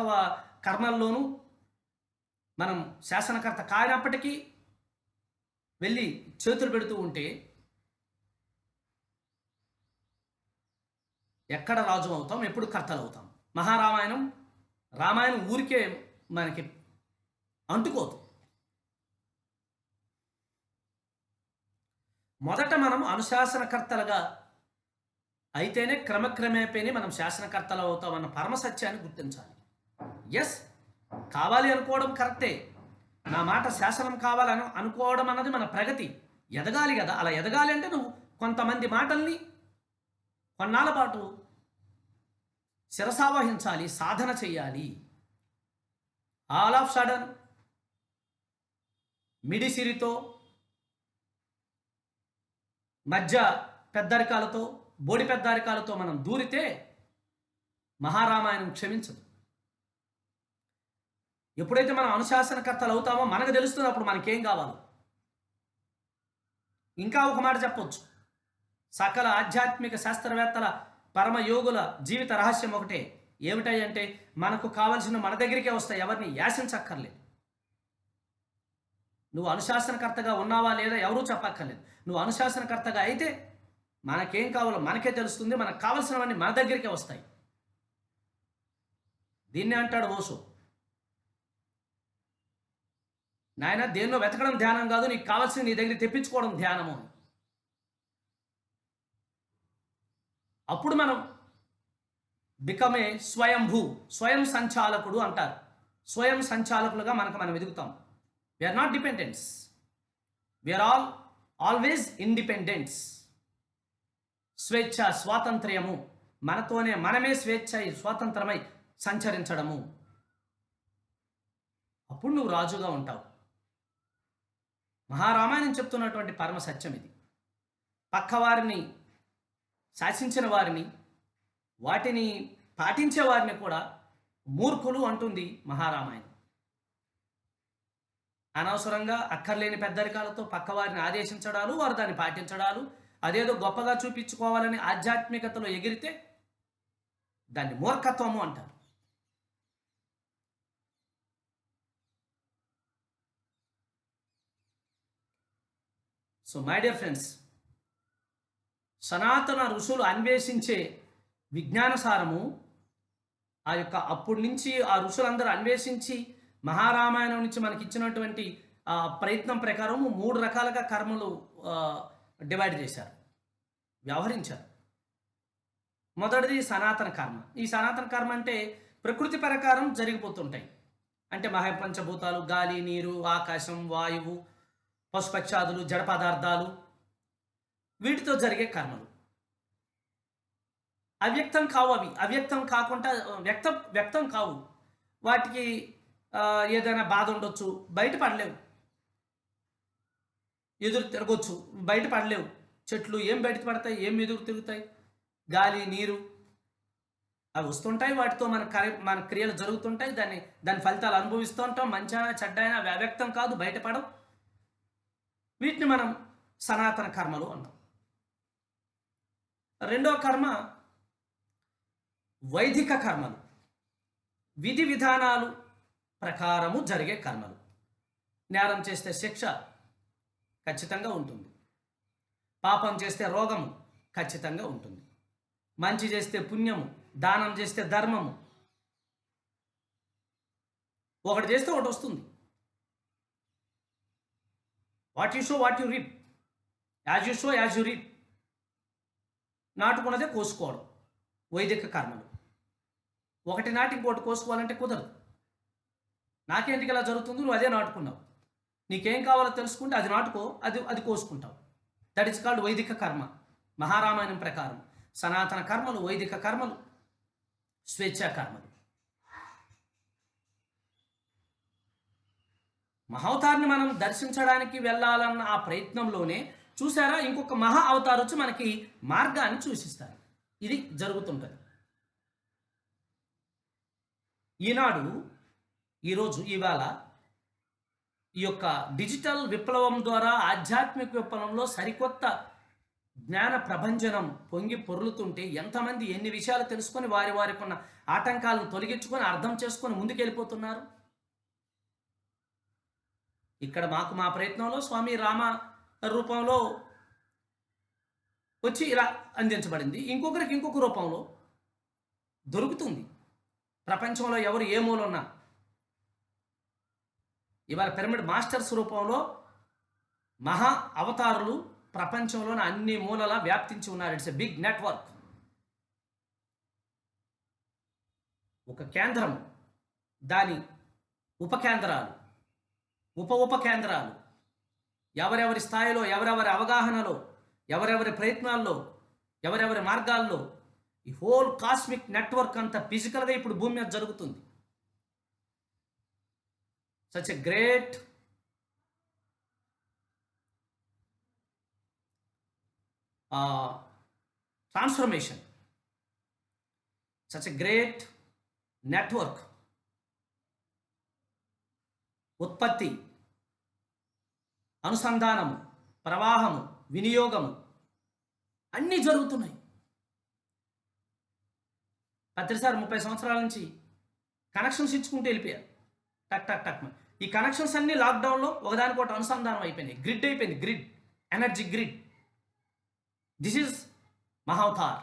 కర్మల్లోనూ మనం శాసనకర్త కానప్పటికీ వెళ్ళి చేతులు పెడుతూ ఉంటే ఎక్కడ రాజు అవుతాం, ఎప్పుడు కర్తలు అవుతాం? రామాయణం ఊరికే మనకి అంటుకోదు. మొదట మనం అనుశాసనకర్తలుగా అయితేనే క్రమక్రమేపేనే మనం శాసనకర్తలు అవుతామన్న పరమ సత్యాన్ని గుర్తించాలి. ఎస్, కావాలి అనుకోవడం కరెక్టే. నా మాట శాసనం కావాలని అనుకోవడం అన్నది మన ప్రగతి. ఎదగాలి కదా. అలా ఎదగాలి అంటే నువ్వు కొంతమంది మాటల్ని కొన్నాళ్ళ పాటు శిరసావహించాలి, సాధన చెయ్యాలి. ఆల్ ఆఫ్ సడన్ మిడిసిరితో, మధ్య పెద్దరికాలతో, బోడి పెద్దరికాలతో మనం దూరితే మహారామాయణం క్షమించదు. ఎప్పుడైతే మనం అనుశాసనకర్తలు అవుతామో మనకు తెలుస్తుంది అప్పుడు మనకేం కావాలో. ఇంకా ఒక మాట చెప్పొచ్చు, సకల ఆధ్యాత్మిక శాస్త్రవేత్తల, పరమయోగుల జీవిత రహస్యం ఒకటే. ఏమిటంటే మనకు కావలసిన మన దగ్గరికే వస్తాయి, ఎవరిని యాసించక్కర్లేదు. నువ్వు అనుశాసనకర్తగా ఉన్నావా లేదా ఎవరూ చెప్పక్కర్లేదు. నువ్వు అనుశాసనకర్తగా అయితే మనకేం కావాలో మనకే తెలుస్తుంది, మనకు కావలసినవన్నీ మన దగ్గరికే వస్తాయి. దీన్నే అంటాడు ఓషో, నాయన దేన్నో వెతకడం ధ్యానం కాదు, నీకు కావాల్సింది నీ దగ్గర తెప్పించుకోవడం ధ్యానము. అప్పుడు మనం బికమే స్వయంభూ, స్వయం సంచాలకుడు అంటారు. స్వయం సంచాలకులుగా మనం ఎదుగుతాం. We are not dependents, we are always independents. స్వేచ్ఛ, స్వాతంత్ర్యము, మనతోనే మనమే స్వేచ్ఛ స్వాతంత్రమై సంచరించడము. అప్పుడు నువ్వు రాజుగా ఉంటావు. మహారామాయణం చెప్తున్నటువంటి పరమ సత్యం ఇది. పక్కవారిని శాసించిన వారిని, వాటిని పాటించే వారిని కూడా మూర్ఖులు అంటుంది మహారామాయణం. అనవసరంగా అక్కర్లేని పెద్దరికాలతో పక్కవారిని ఆదేశించడాలు, వారు దాన్ని పాటించడాలు, అదేదో గొప్పగా చూపించుకోవాలని ఆధ్యాత్మికతలో ఎగిరితే దాన్ని మూర్ఖత్వము అంటారు. సో మై డియర్ ఫ్రెండ్స్, సనాతన ఋషులు అన్వేషించే విజ్ఞానసారము ఆ యొక్క అప్పటి నుంచి ఆ ఋషులందరూ అన్వేషించి మహారామాయణం నుంచి మనకి ఇచ్చినటువంటి ప్రయత్నం ప్రకారం 3 రకాలుగా కర్మలు డివైడ్ చేశారు, వ్యవహరించారు. మొదటిది సనాతన కర్మ. ఈ సనాతన కర్మ అంటే ప్రకృతి ప్రకారం జరిగిపోతుంటాయి. అంటే మహాపంచభూతాలు, గాలి, నీరు, ఆకాశం, వాయువు, పశుపక్షాదులు, జడ పదార్థాలు, వీటితో జరిగే కర్మలు. అవ్యక్తం కావు అవి, అవ్యక్తం కాకుండా వ్యక్తం కావు. వాటికి ఏదైనా బాధ ఉండొచ్చు, బయటపడలేవు. ఎదురు తిరగొచ్చు, బయటపడలేవు. చెట్లు ఏం బయట పడతాయి, ఏం ఎదురు తిరుగుతాయి? గాలి, నీరు అవి వస్తుంటాయి, వాటితో మన క్రియలు జరుగుతుంటాయి, దాని ఫలితాలు అనుభవిస్తూ ఉంటాం. మంచైనా చెడ్డైనా అవ్యక్తం కాదు, బయటపడవు. వీటిని మనం సనాతన కర్మలు అన్నాం. రెండవ కర్మ వైదిక కర్మలు, విధి విధానాలు ప్రకారము జరిగే కర్మలు. నేరం చేస్తే శిక్ష ఖచ్చితంగా ఉంటుంది, పాపం చేస్తే రోగము ఖచ్చితంగా ఉంటుంది, మంచి చేస్తే పుణ్యము, దానం చేస్తే ధర్మము. ఒకటి చేస్తే ఒకటి వస్తుంది. What you sow what you reap, as you sow as you reap. నాటుకున్నదే కోసుకోవడం వైదిక కర్మలు. ఒకటి నాటి ఇంకోటి కోసుకోవాలంటే కుదరదు. నాకేంటికి ఇలా జరుగుతుంది, నువ్వు అదే నాటుకున్నావు, నీకేం కావాలో తెలుసుకుంటే అది నాటుకో, అది కోసుకుంటావు. దట్ ఈస్ కాల్డ్ వైదిక కర్మ. మహారామాయణం ప్రకారం సనాతన కర్మలు, వైదిక కర్మలు, స్వేచ్ఛా కర్మలు. మహావతారిని మనం దర్శించడానికి వెళ్ళాలన్న ఆ ప్రయత్నంలోనే చూసారా, ఇంకొక మహా అవతారం వచ్చి మనకి మార్గాన్ని సూచిస్తారు. ఇది జరుగుతుంటుంది. ఇవాళ ఈ యొక్క డిజిటల్ విప్లవం ద్వారా ఆధ్యాత్మిక విప్లవంలో సరికొత్త జ్ఞాన ప్రభంజనం పొంగి పొర్లుతుంటే ఎంతమంది ఎన్ని విషయాలు తెలుసుకొని వారికి ఉన్న ఆటంకాలను తొలగించుకొని అర్థం చేసుకొని ముందుకెళ్ళిపోతున్నారు. ఇక్కడ మా ప్రయత్నంలో స్వామి రామ రూపంలో వచ్చి ఇలా అందించబడింది. ఇంకొకరికి ఇంకొక రూపంలో దొరుకుతుంది. ప్రపంచంలో ఎవరు ఏ మూలన్నా ఇవాళ పిరమిడ్ మాస్టర్స్ రూపంలో మహా అవతారులు ప్రపంచంలోని అన్ని మూలలా వ్యాప్తించి ఉన్నారు. It's a big network. ఒక కేంద్రం, దాని ఉపకేంద్రాలు, ఉప కేంద్రాలు, ఎవరెవరి స్థాయిలో, ఎవరెవరి అవగాహనలో, ఎవరెవరి ప్రయత్నాల్లో, ఎవరెవరి మార్గాల్లో ఈ హోల్ కాస్మిక్ నెట్వర్క్ అంతా ఫిజికల్గా ఇప్పుడు భూమి మీద జరుగుతుంది. Such a great transformation, such a great network. ఉత్పత్తి, అనుసంధానము, ప్రవాహము, వినియోగము అన్నీ జరుగుతున్నాయి. ప్రతిసారి 30 సంవత్సరాల నుంచి కనెక్షన్స్ ఇచ్చుకుంటూ వెళ్ళిపోయారు. టక్ టక్ టక్. ఈ కనెక్షన్స్ అన్నీ లాక్డౌన్లో ఒకదానికొకటి అనుసంధానం అయిపోయినాయి. గ్రిడ్ అయిపోయింది, grid, energy grid. This is Mahavatar.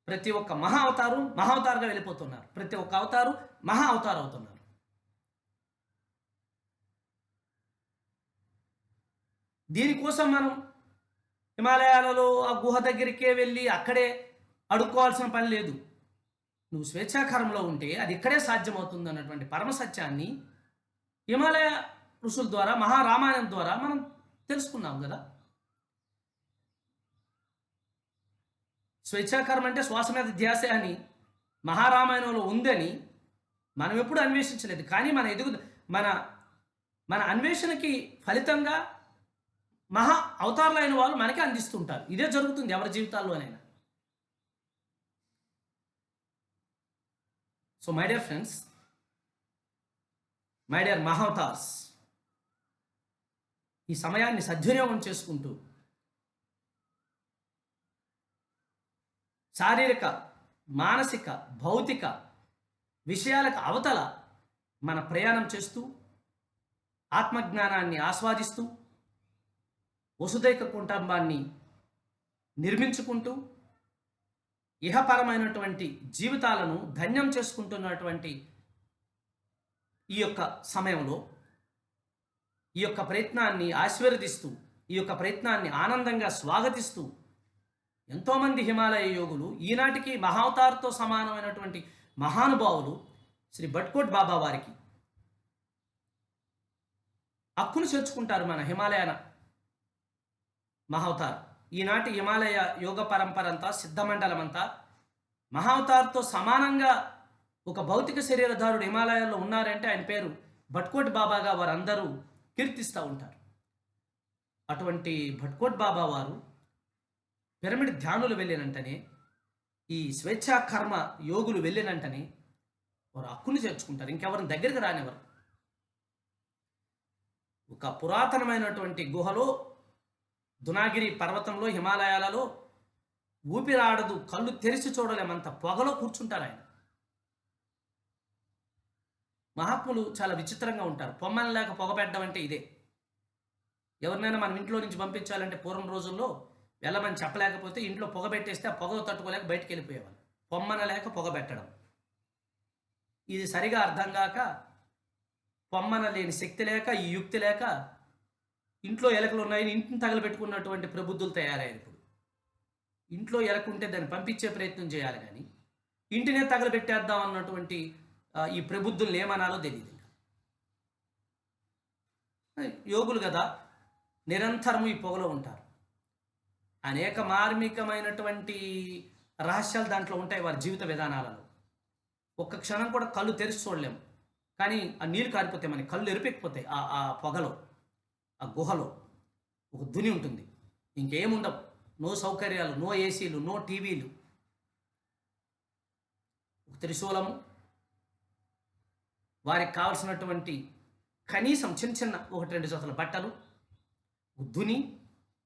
ప్రతి ఒక్క మహావతారుగా వెళ్ళిపోతున్నారు. ప్రతి ఒక్క అవతారు మహా అవతారు అవుతున్నారు. దీనికోసం మనం హిమాలయాలలో ఆ గుహ దగ్గరికే వెళ్ళి అక్కడే అడుక్కోవాల్సిన పని లేదు. నువ్వు స్వేచ్ఛాకారంలో ఉంటే అది ఇక్కడే సాధ్యమవుతుంది అన్నటువంటి పరమసత్యాన్ని హిమాలయ ఋషుల ద్వారా, మహారామాయణం ద్వారా మనం తెలుసుకున్నాం కదా. స్వేచ్ఛాకారం అంటే శ్వాస మీద ధ్యాస అని మహారామాయణంలో ఉందని మనం ఎప్పుడు అన్వేషించలేదు. కానీ మన అన్వేషణకి ఫలితంగా మహా అవతారులైన వాళ్ళు మనకే అందిస్తుంటారు. ఇదే జరుగుతుంది ఎవరి జీవితాల్లోనైనా. So my dear friends, my dear Mahavatars, ఈ సమయాన్ని సద్వినియోగం చేసుకుంటూ శారీరక, మానసిక, భౌతిక విషయాలకు అవతల మన ప్రయాణం చేస్తూ ఆత్మజ్ఞానాన్ని ఆస్వాదిస్తూ వసుదైక కుటుంబాన్ని నిర్మించుకుంటూ ఇహపరమైనటువంటి జీవితాలను ధన్యం చేసుకుంటున్నటువంటి ఈ యొక్క సమయంలో ఈ యొక్క ప్రయత్నాన్ని ఆశీర్వదిస్తూ, ఈ యొక్క ప్రయత్నాన్ని ఆనందంగా స్వాగతిస్తూ ఎంతోమంది హిమాలయ యోగులు, ఈనాటికి మహావతార్తో సమానమైనటువంటి మహానుభావులు శ్రీ భట్కోట్ బాబా వారికి హక్కును చేర్చుకుంటారు. మన హిమాలయన మహావతార్, ఈనాటి హిమాలయ యోగ పరంపర అంతా, సిద్ధమండలం అంతా మహావతార్తో సమానంగా ఒక భౌతిక శరీరధారుడు హిమాలయాల్లో ఉన్నారంటే ఆయన పేరు భట్కోట్ బాబాగా వారందరూ కీర్తిస్తూ ఉంటారు. అటువంటి భట్కోట్ బాబా వారు పిరమిడ్ ధ్యానులు వెళ్ళినంటనే, ఈ స్వేచ్ఛా కర్మ యోగులు వెళ్ళినంటనే వారు హక్కుని చేర్చుకుంటారు, ఇంకెవరిని దగ్గరికి రానివ్వరు. ఒక పురాతనమైనటువంటి గుహలో, దునాగిరి పర్వతంలో, హిమాలయాలలో ఊపిరాడదు, కళ్ళు తెరిచి చూడలేమంత పొగలో కూర్చుంటారు ఆయన. మహాత్ములు చాలా విచిత్రంగా ఉంటారు. పొమ్మని లేక పొగ పెట్టడం అంటే ఇదే. ఎవరినైనా మనం ఇంట్లో నుంచి పంపించాలంటే పూర్వం రోజుల్లో వెళ్ళమని చెప్పలేకపోతే ఇంట్లో పొగ పెట్టేస్తే ఆ పొగ తట్టుకోలేక బయటికి వెళ్ళిపోయేవాళ్ళు. పొమ్మన లేక పొగ పెట్టడం, ఇది సరిగా అర్థం కాక, పొమ్మన లేని శక్తి లేక, ఈ యుక్తి లేక ఇంట్లో ఎలకలు ఉన్నాయని ఇంటిని తగలబెట్టుకున్నటువంటి ప్రబుద్ధులు తయారయ్యారు. ఇప్పుడు ఇంట్లో ఎలకుంటే దాన్ని పంపించే ప్రయత్నం చేయాలి, కానీ ఇంటినే తగలబెట్టేద్దాం అన్నటువంటి ఈ ప్రబుద్ధుల్ని ఏమనాలో తెలియదు. యోగులు కదా, నిరంతరము ఈ పొగలో ఉంటారు. అనేక మార్మికమైనటువంటి రహస్యాలు దాంట్లో ఉంటాయి వారి జీవిత విధానాలలో. ఒక్క క్షణం కూడా కళ్ళు తెరిచి చూడలేము, కానీ ఆ నీళ్ళు కారిపోతాయి, మనకి కళ్ళు ఎరిపెక్కిపోతాయి. ఆ పొగలో, ఆ గుహలో ఒక ధుని ఉంటుంది, ఇంకేముండవు. నో సౌకర్యాలు, నో ఏసీలు, నో టీవీలు. ఒక త్రిశూలము, వారికి కావలసినటువంటి కనీసం చిన్న చిన్న 1-2 జతల బట్టలు, ధుని,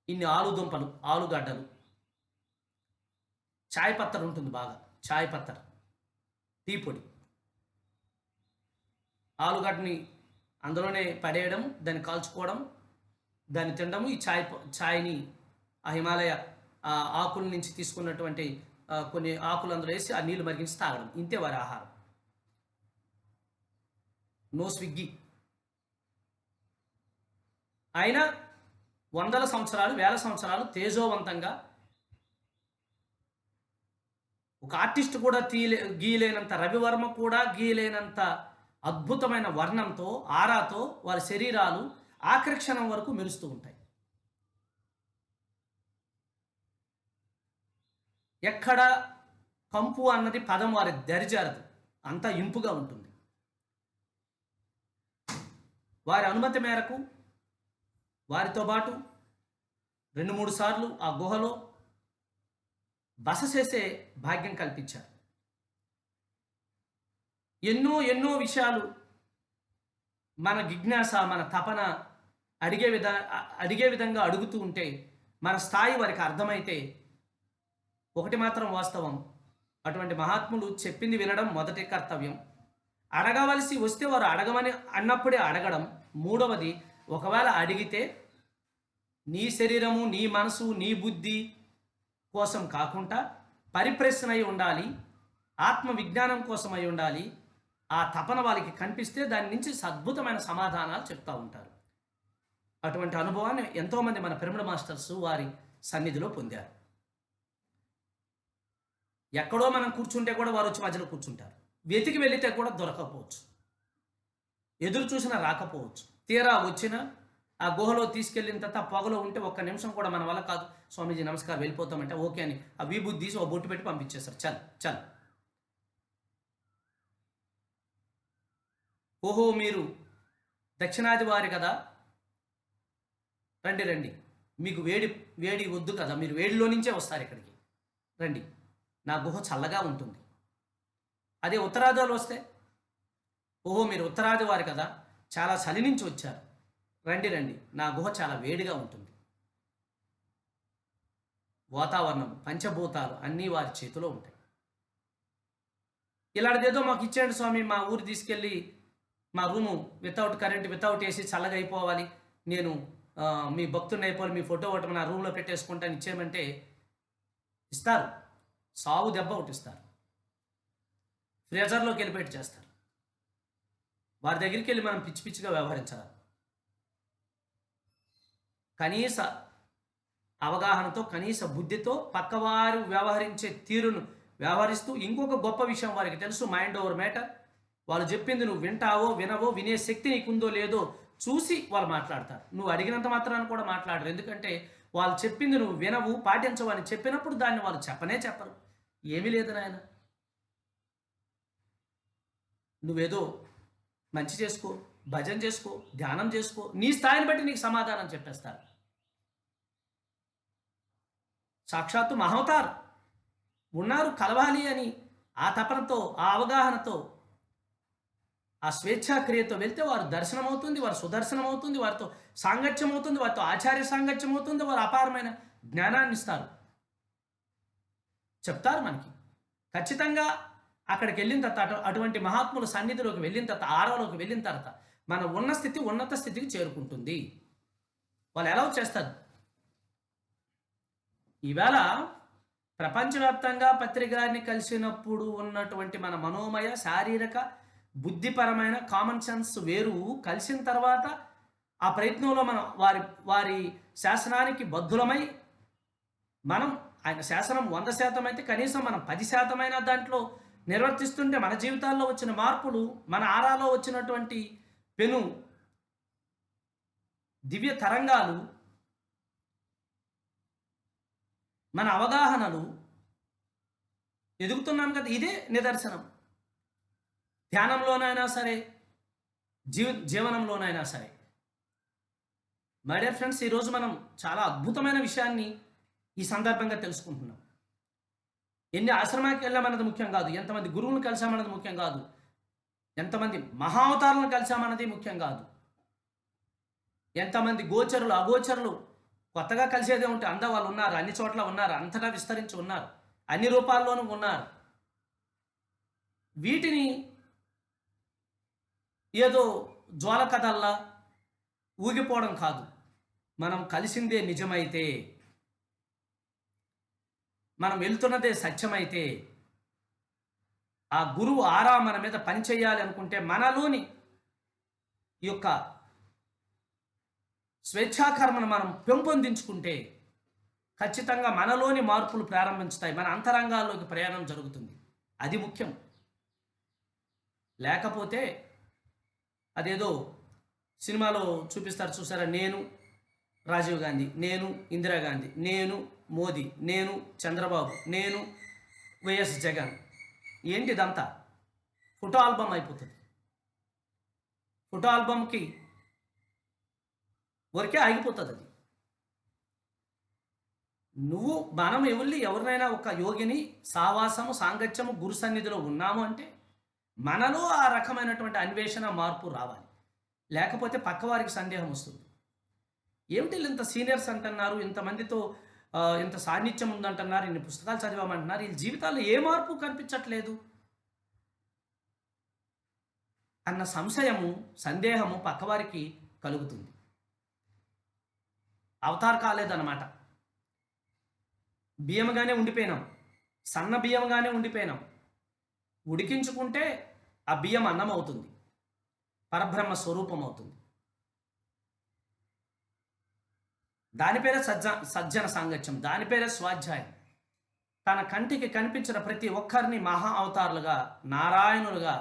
ఇన్ని ఆలుదుంపలు, ఆలుగడ్డలు, చాయ్ పత్తర్ ఉంటుంది బాగా, చాయ్ పత్తర్, టీ పొడి. ఆలుగడ్డని అందులోనే పడేయడం, దాన్ని కాల్చుకోవడం, దాన్ని తినడము. ఈ ఛాయ్ని ఆ హిమాలయ ఆకుల నుంచి తీసుకున్నటువంటి కొన్ని ఆకులు అందులో వేసి ఆ నీళ్లు మరిగించి తాగడం. ఇంతే వారి ఆహారం. నో స్విగ్గీ. అయినా వందల సంవత్సరాలు, వేల సంవత్సరాలు తేజోవంతంగా, ఒక ఆర్టిస్ట్ కూడా గీయలేనంత, రవివర్మ కూడా గీయలేనంత అద్భుతమైన వర్ణంతో, ఆరాతో వారి శరీరాలు ఆఖరి క్షణం వరకు మెరుస్తూ ఉంటాయి. ఎక్కడ కంపు అన్నది పదం వారి దరిజారదు, అంతా ఇంపుగా ఉంటుంది. వారి అనుమతి మేరకు వారితో పాటు 2-3 సార్లు ఆ గుహలో బస చేసే భాగ్యం కల్పించారు. ఎన్నో ఎన్నో విషయాలు మన జిజ్ఞాస, మన తపన అడిగే విధంగా అడుగుతూ ఉంటే, మన స్థాయి వారికి అర్థమైతే, ఒకటి మాత్రం వాస్తవం, అటువంటి మహాత్ములు చెప్పింది వినడం మొదటి కర్తవ్యం. అడగవలసి వస్తే వారు అడగమని అన్నప్పుడే అడగడం. మూడవది, ఒకవేళ అడిగితే నీ శరీరము, నీ మనసు, నీ బుద్ధి కోసం కాకుండా పరిప్రశ్న అయి ఉండాలి, ఆత్మ విజ్ఞానం కోసం అయి ఉండాలి. ఆ తపన వాళ్ళకి కనిపిస్తే దాని నుంచి అద్భుతమైన సమాధానాలు చెప్తూ ఉంటారు. అటువంటి అనుభవాన్ని ఎంతోమంది మన పిరమిడ్ మాస్టర్స్ వారి సన్నిధిలో పొందారు. ఎక్కడో మనం కూర్చుంటే కూడా వారు వచ్చి మధ్యలో కూర్చుంటారు. వెతికి వెళితే కూడా దొరకకపోవచ్చు, ఎదురు చూసినా రాకపోవచ్చు. తీరా వచ్చిన ఆ గుహలో తీసుకెళ్ళిన తర్వాత పొగలో ఉంటే ఒక్క నిమిషం కూడా మన వల్ల కాదు, స్వామీజీ నమస్కారం, వెళ్ళిపోతామంటే ఓకే అని ఆ విభూతి తీసి ఒక బొట్టు పెట్టి పంపించేస్తారు. చల్. ఓహో, మీరు దక్షిణాది వారి కదా, రండి, మీకు వేడి వద్దు కదా, మీరు వేడిలో నుంచే వస్తారు ఇక్కడికి, రండి, నా గుహ చల్లగా ఉంటుంది. అదే ఉత్తరాదిలో వస్తే, ఓహో మీరు ఉత్తరాది వారు కదా, చాలా చలి నుంచి వచ్చారు, రండి, నా గుహ చాలా వేడిగా ఉంటుంది. వాతావరణం, పంచభూతాలు అన్నీ వారి చేతిలో ఉంటాయి. ఇలాంటిదేదో మాకు ఇచ్చేయండి స్వామి, మా ఊరు తీసుకెళ్ళి మా room without current, without AC చల్లగా అయిపోవాలి, నేను మీ భక్తుడిని అయిపోవాలి, మీ ఫోటో ఒకటి నా రూమ్లో పెట్టేసుకుంటాను ఇచ్చేయమంటే ఇస్తారు. సావు దెబ్బ ఒకటి ఇస్తారు. ఫ్రీజర్లోకి వెళ్ళిపెట్టి చేస్తారు. వారి దగ్గరికి వెళ్ళి మనం పిచ్చి పిచ్చిగా వ్యవహరించాలి. కనీస అవగాహనతో, కనీస బుద్ధితో పక్కవారు వ్యవహరించే తీరును వ్యవహరిస్తూ, ఇంకొక గొప్ప విషయం వారికి తెలుసు, మైండ్ ఓవర్ మ్యాటర్. వాళ్ళు చెప్పింది నువ్వు వింటావో వినవో, వినే శక్తి నీకుందో లేదో చూసి వాళ్ళు మాట్లాడతారు. నువ్వు అడిగినంత మాత్రాన్ని కూడా మాట్లాడరు. ఎందుకంటే వాళ్ళు చెప్పింది నువ్వు వినవు, పాటించవు అని చెప్పినప్పుడు దాన్ని వాళ్ళు చెప్పరు. ఏమీ లేదు నాయన, నువ్వేదో మంచి చేసుకో, భజన చేసుకో, ధ్యానం చేసుకో, నీ స్థాయిని బట్టి నీకు సమాధానం చెప్పేస్తారు. సాక్షాత్తు మహవతార్ ఉన్నారు కలవాలి అని ఆ తపనతో, ఆ అవగాహనతో, ఆ స్వేచ్ఛాక్రియతో వెళ్తే వారు దర్శనం అవుతుంది, వారు సుదర్శనం అవుతుంది, వారితో సాంగత్యం అవుతుంది, వారితో ఆచార్య సాంగత్యం అవుతుంది, వారు అపారమైన జ్ఞానాన్ని ఇస్తారు, చెప్తారు మనకి. ఖచ్చితంగా అక్కడికి వెళ్ళిన తర్వాత, అటువంటి మహాత్ముల సన్నిధిలోకి వెళ్ళిన తర్వాత, ఆరాలోకి వెళ్ళిన తర్వాత మన ఉన్న స్థితి ఉన్నత స్థితికి చేరుకుంటుంది. వాళ్ళు ఎలా చేస్తారు? ఈవేళ ప్రపంచవ్యాప్తంగా పత్రికారిని కలిసినప్పుడు ఉన్నటువంటి మన మనోమయ, శారీరక, బుద్ధిపరమైన కామన్ సెన్స్ వేరు. కలిసిన తర్వాత ఆ ప్రయత్నంలో మనం వారి శాసనానికి బద్ధులమై, మనం ఆయన శాసనం 100% అయితే కనీసం మనం 10% దాంట్లో నిర్వర్తిస్తుంటే మన జీవితాల్లో వచ్చిన మార్పులు, మన ఆరాలో వచ్చినటువంటి పెను దివ్య తరంగాలు, మన అవగాహనలు ఎదుగుతున్నాం కదా, ఇదే నిదర్శనం. ధ్యానంలోనైనా సరే, జీవనంలోనైనా సరే. మై డియర్ ఫ్రెండ్స్, ఈరోజు మనం చాలా అద్భుతమైన విషయాన్ని ఈ సందర్భంగా తెలుసుకుంటున్నాం. ఎన్ని ఆశ్రమానికి వెళ్ళామన్నది ముఖ్యం కాదు, ఎంతమంది గురువులను కలిసామన్నది ముఖ్యం కాదు, ఎంతమంది మహావతారులను కలిసామన్నది ముఖ్యం కాదు, ఎంతమంది గోచరులు అగోచరులు కొత్తగా కలిసేదే ఉంటే అందా వాళ్ళు ఉన్నారు, అన్ని చోట్ల ఉన్నారు, అంతటా విస్తరించి ఉన్నారు, అన్ని రూపాల్లోనూ ఉన్నారు. వీటిని ఏదో జ్వాల కథల్లా ఊగిపోవడం కాదు. మనం కలిసిందే నిజమైతే, మనం వెళ్తున్నదే సత్యమైతే, ఆ గురువు ఆరా మన మీద పనిచేయాలి అనుకుంటే, మనలోని ఈ యొక్క స్వేచ్ఛాకర్మను మనం పెంపొందించుకుంటే ఖచ్చితంగా మనలోని మార్పులు ప్రారంభించుతాయి, మన అంతరంగాల్లోకి ప్రయాణం జరుగుతుంది. అది ముఖ్యం. లేకపోతే అదేదో సినిమాలో చూపిస్తారు చూసారా, నేను రాజీవ్ గాంధీ, నేను ఇందిరాగాంధీ, నేను మోదీ, నేను చంద్రబాబు, నేను వైఎస్ జగన్. ఏంటి ఇదంతా? ఫోటో ఆల్బమ్ అయిపోతుంది. ఫోటో ఆల్బమ్కి వరకే ఆగిపోతుంది అది. మనం ఎవరినైనా ఒక యోగిని సావాసము, సాంగత్యము, గురు సన్నిధిలో ఉన్నాము అంటే మనలో ఆ రకమైనటువంటి అన్వేషణ, మార్పు రావాలి. లేకపోతే పక్కవారికి సందేహం వస్తుంది. ఏమిటి వీళ్ళు ఇంత సీనియర్స్ అంటున్నారు, ఇంతమందితో ఇంత సాన్నిధ్యం ఉందంటున్నారు, ఇన్ని పుస్తకాలు చదివామంటున్నారు, వీళ్ళ జీవితాల్లో ఏ మార్పు కనిపించట్లేదు అన్న సంశయము, సందేహము పక్కవారికి కలుగుతుంది. అవతార్ కాలేదన్నమాట. బియ్యంగానే ఉండిపోయినాం, సన్న బియ్యంగానే ఉండిపోయినాం. ఉడికించుకుంటే ఆ బియ్యం అన్నం అవుతుంది, పరబ్రహ్మ స్వరూపం అవుతుంది. దాని పేరే సజ్జన సాంగత్యం, దాని పేరే స్వాధ్యాయం. తన కంటికి కనిపించిన ప్రతి ఒక్కరిని మహా అవతారులుగా, నారాయణులుగా,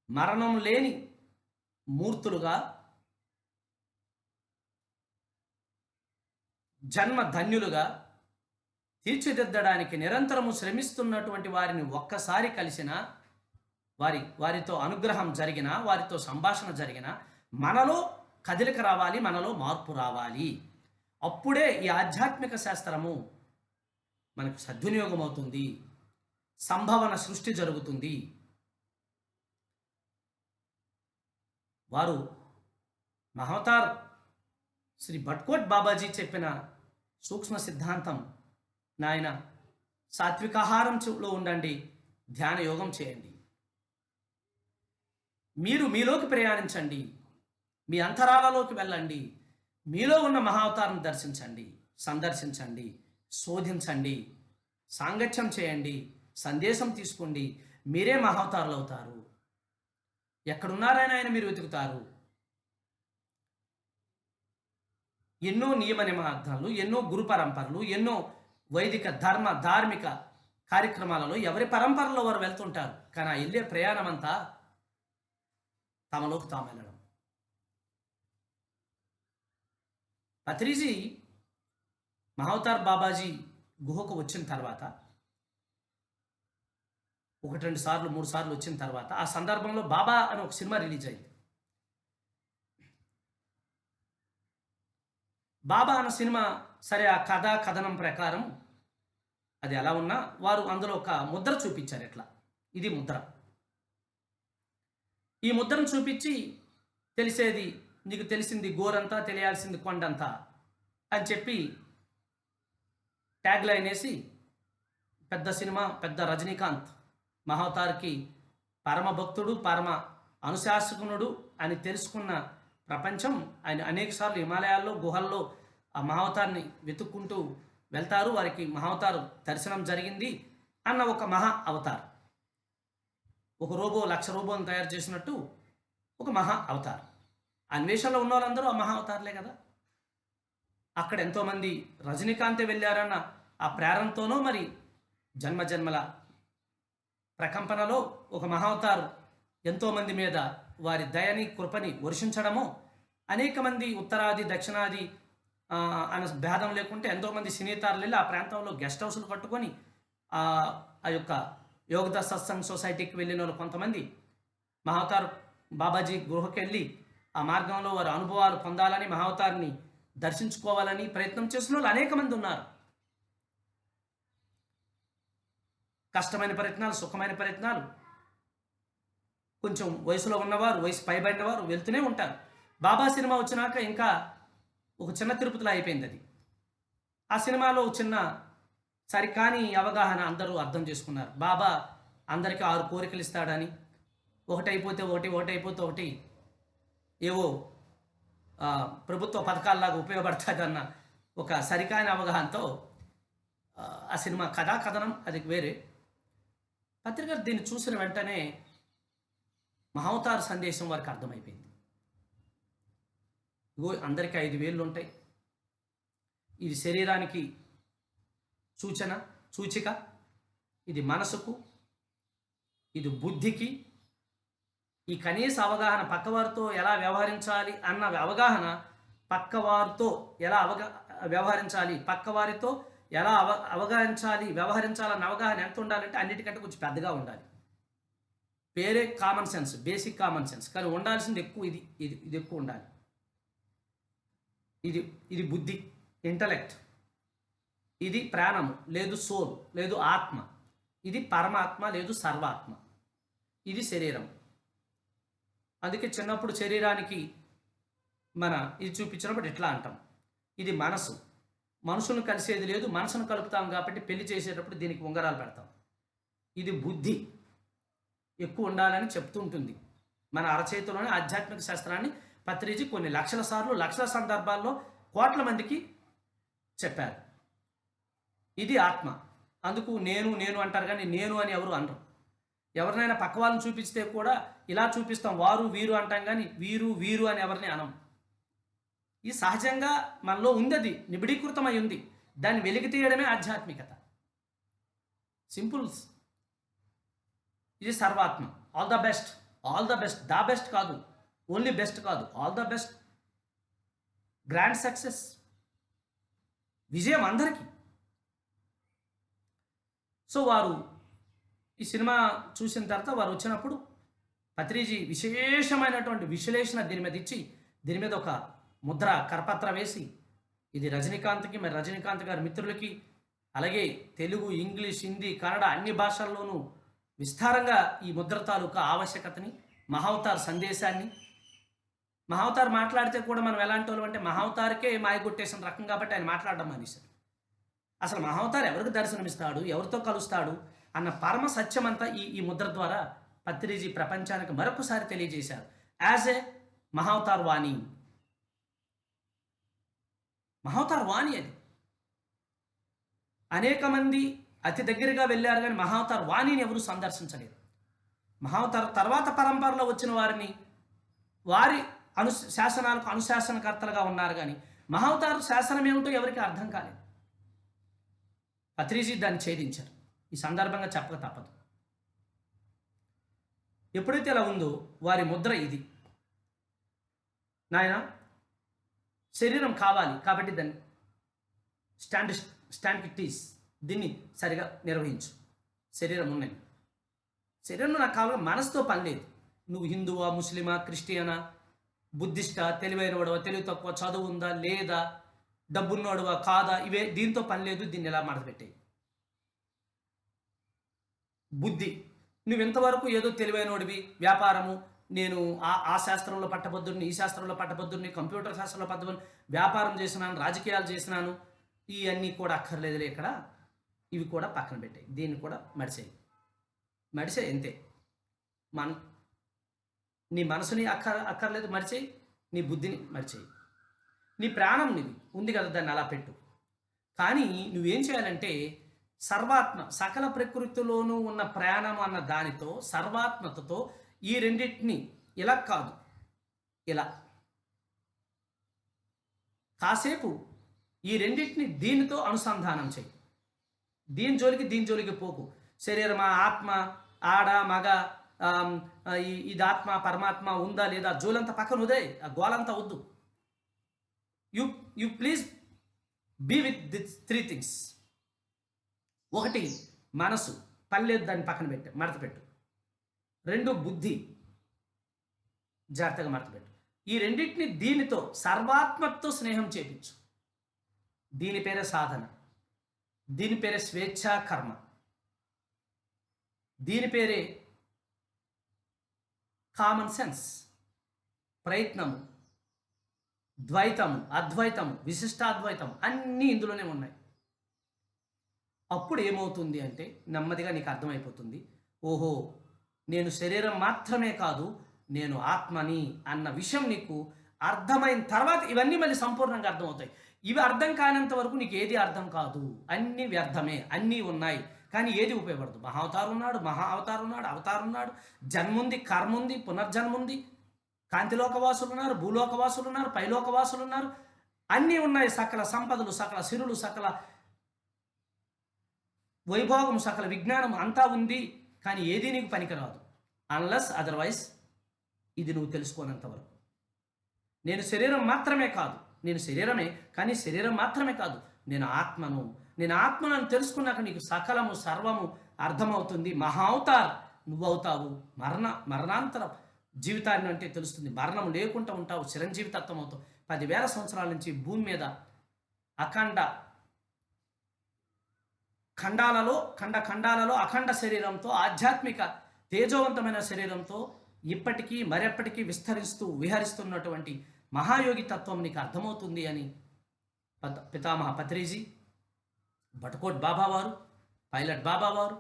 మరణం లేని మూర్తులుగా, జన్మ ధన్యులుగా తీర్చిదిద్దడానికి నిరంతరము శ్రమిస్తున్నటువంటి వారిని ఒక్కసారి కలిసిన, వారితో అనుగ్రహం జరిగిన, వారితో సంభాషణ జరిగిన, మనలో కదలిక రావాలి, మనలో మార్పు రావాలి. అప్పుడే ఈ ఆధ్యాత్మిక శాస్త్రము మనకు సద్వినియోగం అవుతుంది, సంభవన సృష్టి జరుగుతుంది. వారు మహవతార్ శ్రీ భట్కోట్ బాబాజీ చెప్పిన సూక్ష్మ సిద్ధాంతం, నాయన సాత్వికాహారంలో ఉండండి, ధ్యాన యోగం చేయండి, మీరు మీలోకి ప్రయాణించండి, మీ అంతరాలలోకి వెళ్ళండి, మీలో ఉన్న మహావతారం దర్శించండి, సందర్శించండి, శోధించండి, సాంగత్యం చేయండి, సందేశం తీసుకోండి, మీరే మహావతారులు అవుతారు. ఎక్కడున్నారని ఆయన మీరు వెతుకుతారు. ఎన్నో నియమ నిబంధనలు, ఎన్నో గురు పరంపరలు, ఎన్నో వైదిక ధార్మిక కార్యక్రమాలలో ఎవరి పరంపరలో వారు వెళ్తుంటారు. కానీ ఆ వెళ్ళే ప్రయాణం అంతా తమలోకి తాము వెళ్ళడం. పత్రిజీ మహావతార్ బాబాజీ గుహకు వచ్చిన తర్వాత 1-2 సార్లు 3 సార్లు వచ్చిన తర్వాత ఆ సందర్భంలో బాబా అని ఒక సినిమా రిలీజ్ అయింది. బాబా అన్న సినిమా సరే, ఆ కథనం ప్రకారం అది ఎలా ఉన్నా వారు అందులో ఒక ముద్ర చూపించారు. ఎట్లా, ఇది ముద్ర, ఈ ముద్రను చూపించి తెలిసేది నీకు తెలిసింది గోరంతా, తెలియాల్సింది కొండంతా అని చెప్పి ట్యాగ్ లైన్ వేసి పెద్ద సినిమా, పెద్ద రజనీకాంత్ మహావతార్కి పరమ భక్తుడు, పరమ అనుశాసకునుడు అని తెలుసుకున్న ప్రపంచం ఆయన అనేకసార్లు హిమాలయాల్లో గుహల్లో ఆ మహావతార్ని వెతుక్కుంటూ వెళ్తారు. వారికి మహావతారు దర్శనం జరిగింది అన్న ఒక మహా అవతార్, ఒక రోబో 1,00,000 రోబోని తయారు చేసినట్టు ఒక మహా అవతార్. అన్వేషణలో ఉన్న వాళ్ళందరూ ఆ మహా అవతార్లే కదా. అక్కడ ఎంతోమంది రజనీకాంతే వెళ్ళారన్న ఆ ప్రేరణతోనో మరి జన్మజన్మల ప్రకంపనలో ఒక మహావతారు ఎంతోమంది మీద వారి దయని కృపని వర్షించడమో, అనేక మంది ఉత్తరాది దక్షిణాది అన్న భేదం లేకుంటే ఎంతోమంది సినీతారులు వెళ్ళి ఆ ప్రాంతంలో గెస్ట్ హౌస్లు కట్టుకొని ఆ యొక్క యోగద సత్సంగ్ సొసైటీకి వెళ్ళిన వాళ్ళు కొంతమంది మహావతార్ బాబాజీ గృహకి వెళ్ళి ఆ మార్గంలో వారి అనుభవాలు పొందాలని, మహావతార్ని దర్శించుకోవాలని ప్రయత్నం చేసిన వాళ్ళు అనేక మంది ఉన్నారు. కష్టమైన ప్రయత్నాలు, సుఖమైన ప్రయత్నాలు, కొంచెం వయసులో ఉన్నవారు, వయసు పైబడిన వారు వెళ్తూనే ఉంటారు. బాబా సినిమా వచ్చినాక ఇంకా ఒక చిన్న తిరుపతిలో అయిపోయింది అది. ఆ సినిమాలో చిన్న సరికాని అవగాహన అందరూ అర్థం చేసుకున్నారు. బాబా అందరికీ 6 కోరికలు ఇస్తాడని, ఒకటైపోతే ఒకటి, ఒకటైపోతే ఒకటి ఏవో ప్రభుత్వ పథకాల్లాగా ఉపయోగపడతాదన్న ఒక సరికాని అవగాహనతో ఆ సినిమా కథనం అది వేరే. పత్రిక దీన్ని చూసిన వెంటనే మహావతార్ సందేశం వారికి అర్థమైపోయింది. ఇగో అందరికీ 5 వేళ్ళు ఉంటాయి, ఇది శరీరానికి సూచిక, ఇది మనసుకు, ఇది బుద్ధికి. ఈ కనీస అవగాహన పక్కవారితో ఎలా వ్యవహరించాలి అన్న అవగాహన, పక్కవారితో ఎలా వ్యవహరించాలి, పక్కవారితో ఎలా వ్యవహరించాలన్న అవగాహన ఎంత ఉండాలంటే అన్నిటికంటే కొంచెం పెద్దగా ఉండాలి. పేరే common sense, basic common sense, కానీ ఉండాల్సింది ఎక్కువ. ఇది ఎక్కువ ఉండాలి. ఇది బుద్ధి, ఇంటలెక్ట్. ఇది ప్రాణము లేదు సోల్ లేదు ఆత్మ. ఇది పరమాత్మ లేదు సర్వాత్మ. ఇది శరీరం. అందుకే చిన్నప్పుడు శరీరానికి ఇది చూపించినప్పుడు ఎట్లా అంటాం, ఇది మనసు, మనుషులను కలిసేది లేదు, మనసును కలుపుతాం కాబట్టి పెళ్లి చేసేటప్పుడు దీనికి ఉంగరాలు పెడతాం. ఇది బుద్ధి ఎక్కువ ఉండాలని చెప్తూ ఉంటుంది. మన అరచేతిలోనే ఆధ్యాత్మిక శాస్త్రాన్ని పత్రిజీ కొన్ని లక్షల సార్లు, లక్షల సందర్భాల్లో, కోట్ల మందికి చెప్పారు. ఇది ఆత్మ. అందుకు నేను అంటారు, కానీ నేను అని ఎవరు అనరు. ఎవరినైనా పక్క వాళ్ళని చూపిస్తే కూడా ఇలా చూపిస్తాం, వారు వీరు అంటాం, కానీ వీరు అని ఎవరిని అనం. ఈ సహజంగా మనలో ఉంది, అది నిబిడీకృతమై ఉంది. దాన్ని వెలికి తీయడమే ఆధ్యాత్మికత. సింపుల్స్. ఇది సర్వాత్మ. All the best, the best కాదు, ఓన్లీ బెస్ట్ కాదు, all the best, grand success, విజయం అందరికీ. సో వారు ఈ సినిమా చూసిన తర్వాత వారు వచ్చినప్పుడు పత్రిజీ విశేషమైనటువంటి విశ్లేషణ దీని మీద ఇచ్చి, దీని మీద ఒక ముద్ర కరపత్ర వేసి, ఇది రజనీకాంత్కి, మరి రజనీకాంత్ గారి మిత్రులకి, అలాగే తెలుగు, ఇంగ్లీష్, హిందీ, కన్నడ అన్ని భాషల్లోనూ విస్తారంగా ఈ ముద్ర తాలూకా ఆవశ్యకతని, మహావతార్ సందేశాన్ని, మహావతార్ మాట్లాడితే కూడా మనం ఎలాంటి వాళ్ళు అంటే మహావతార్కే మాయ కొట్టేసిన రకం కాబట్టి ఆయన మాట్లాడడం మానేశారు. అసలు మహావతార్ ఎవరికి దర్శనమిస్తాడు, ఎవరితో కలుస్తాడు అన్న పరమ సత్యమంతా ఈ ముద్ర ద్వారా పత్రిజీ ప్రపంచానికి మరొకసారి తెలియజేశారు. యాజ్ ఏ మహావతార్ వాణి, మహావతార్ వాణి అది. అనేక మంది అతి దగ్గరగా వెళ్ళారు, కానీ మహావతార్ వాణిని ఎవరు సందర్శించలేరు. మహావతార్ తర్వాత పరంపరలో వచ్చిన వారిని వారి శాసనాలకు అనుశాసనకర్తలుగా ఉన్నారు, కానీ మహావతార్ శాసనం ఏమిటో ఎవరికి అర్థం కాలేదు. పత్రిజీ దాన్ని ఛేదించారు. ఈ సందర్భంగా చెప్పక తప్పదు. ఎప్పుడైతే ఇలా ఉందో వారి ముద్ర ఇది, నాయన శరీరం కావాలి కాబట్టి దాన్ని స్టాండ్ ఇట్, దీన్ని సరిగా నిర్వహించు. శరీరం ఉన్నది, శరీరం నాకు కావాలి, మనసుతో పని లేదు. నువ్వు హిందువా, ముస్లిమా, క్రిస్టియనా, బుద్ధిస్టా, తెలివైనవాడువా, తెలివి తక్కువ, చదువు ఉందా లేదా, డబ్బున్నోడువా కాదా, ఇవే దీంతో పని లేదు. దీన్ని ఎలా మడతపెట్టాయి. బుద్ధి, నువ్వు ఇంతవరకు ఏదో తెలివైనోడివి, వ్యాపారము, నేను ఆ శాస్త్రంలో పట్టభద్రుడిని, ఈ శాస్త్రంలో పట్టభద్రుడిని, కంప్యూటర్ శాస్త్రంలో పట్టభద్రుని, వ్యాపారం చేసినాను, రాజకీయాలు చేసినాను, ఇవన్నీ కూడా అక్కర్లేదులే ఇక్కడ, ఇవి కూడా పక్కన పెట్టాయి. దీన్ని కూడా మడిసేయి అంతే. నీ మనసుని అక్కర్లేదు మడిచేయి, నీ బుద్ధిని మడిచేయి, నీ ప్రాణం నీది ఉంది కదా, దాన్ని అలా పెట్టు. కానీ నువ్వేం చేయాలంటే సర్వాత్మ, సకల ప్రకృతిలోనూ ఉన్న ప్రాణం అన్న దానితో, సర్వాత్మతతో ఈ రెండింటిని ఇలా కాదు, ఇలా కాసేపు ఈ రెండింటిని దీనితో అనుసంధానం చేయి. దీని జోలికి పోకు. శరీరమా, ఆత్మ, ఆడ, మగ, ఇది ఆత్మ పరమాత్మ ఉందా లేదా, జోలంతా పక్కన ఉదే, ఆ గోలంతా వద్దు. You please be with this 3 things. ఒకటి మనసు, పల్లెదు, దాన్ని పక్కన మడతపెట్టు. 2 బుద్ధి, జాగ్రత్తగా మడతపెట్టు. ఈ రెండింటిని దీనితో సర్వాత్మతో స్నేహం చేపించు. దీని పేరే సాధన, దీని పేరే స్వేచ్ఛా కర్మ, దీని పేరే కామన్ సెన్స్, ప్రయత్నము, ద్వైతము, అద్వైతము, విశిష్టాద్వైతం అన్నీ ఇందులోనే ఉన్నాయి. అప్పుడు ఏమవుతుంది అంటే నెమ్మదిగా నీకు అర్థమైపోతుంది, ఓహో నేను శరీరం మాత్రమే కాదు, నేను ఆత్మని అన్న విషయం నీకు అర్థమైన తర్వాత ఇవన్నీ మళ్ళీ సంపూర్ణంగా అర్థమవుతాయి. ఇవి అర్థం కానంత వరకు నీకు ఏది అర్థం కాదు, అన్నీ వ్యర్థమే. అన్నీ ఉన్నాయి కానీ ఏది ఉపయోగపడదు. మహావతారు ఉన్నాడు, అవతారు ఉన్నాడు, జన్ముంది, కర్ముంది, పునర్జన్ముంది, కాంతిలోకవాసులు ఉన్నారు, భూలోకవాసులు ఉన్నారు, పైలోకవాసులు ఉన్నారు, అన్నీ ఉన్నాయి. సకల సంపదలు, సకల సిరులు, సకల వైభోగం, సకల విజ్ఞానం అంతా ఉంది. కానీ ఏది నీకు పనికిరాదు అన్లెస్ అదర్వైజ్ ఇది నువ్వు తెలుసుకోనంత వరకు. నేను శరీరం మాత్రమే కాదు, నేను శరీరమే, కానీ శరీరం మాత్రమే కాదు, నేను ఆత్మను తెలుసుకున్నాక నీకు సకలము సర్వము అర్థమవుతుంది. మహావతార్ నువ్వవుతావు. మరణాంతరం జీవితాన్ని అంటే తెలుస్తుంది. మరణం లేకుండా ఉంటావు, చిరంజీవి తత్వం అవుతావు. 10,000 సంవత్సరాల నుంచి భూమి మీద అఖండ ఖండాలలో అఖండ శరీరంతో, ఆధ్యాత్మిక తేజోవంతమైన శరీరంతో ఇప్పటికీ మరెప్పటికీ విహరిస్తున్నటువంటి మహాయోగి తత్వం నీకు అర్థమవుతుంది అని పితామహ పత్రిజీ, బటుకోట్ బాబావారు, పైలట్ బాబావారు,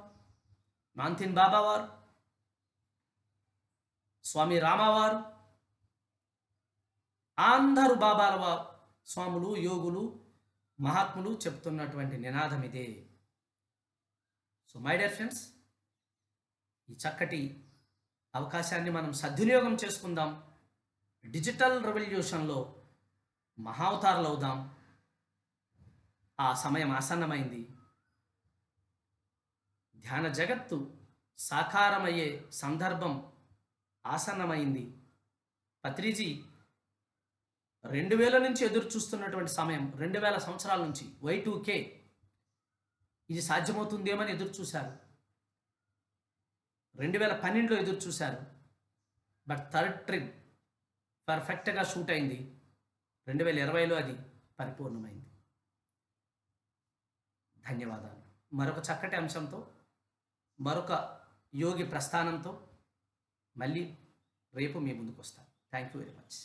మాంతిన్ బాబావారు, స్వామి రామవారు, అందరూ బాబాల వారు, స్వాములు, యోగులు, మహాత్ములు చెప్తున్నటువంటి నినాదం ఇదే. సో మై డియర్ ఫ్రెండ్స్, ఈ చక్కటి అవకాశాన్ని మనం సద్వినియోగం చేసుకుందాం. డిజిటల్ రెవల్యూషన్లో మహావతారులు అవుదాం. ఆ సమయం ఆసన్నమైంది. ధ్యాన జగత్తు సాకారమయ్యే సందర్భం ఆసన్నమైంది. పత్రిజీ 2000 నుంచి ఎదురు చూస్తున్నటువంటి సమయం, 2000 సంవత్సరాల నుంచి Y2K ఇది సాధ్యమవుతుందేమని ఎదురు చూశారు. 2012లో ఎదురు చూశారు. బట్ థర్డ్ ట్రిప్ పర్ఫెక్ట్గా షూట్ అయింది. 2020లో అది పరిపూర్ణమైంది. ధన్యవాదాలు. మరొక చక్కటి అంశంతో, మరొక యోగి ప్రస్థానంతో మళ్ళీ రేపు మీ ముందుకు వస్తాను. Thank you very much.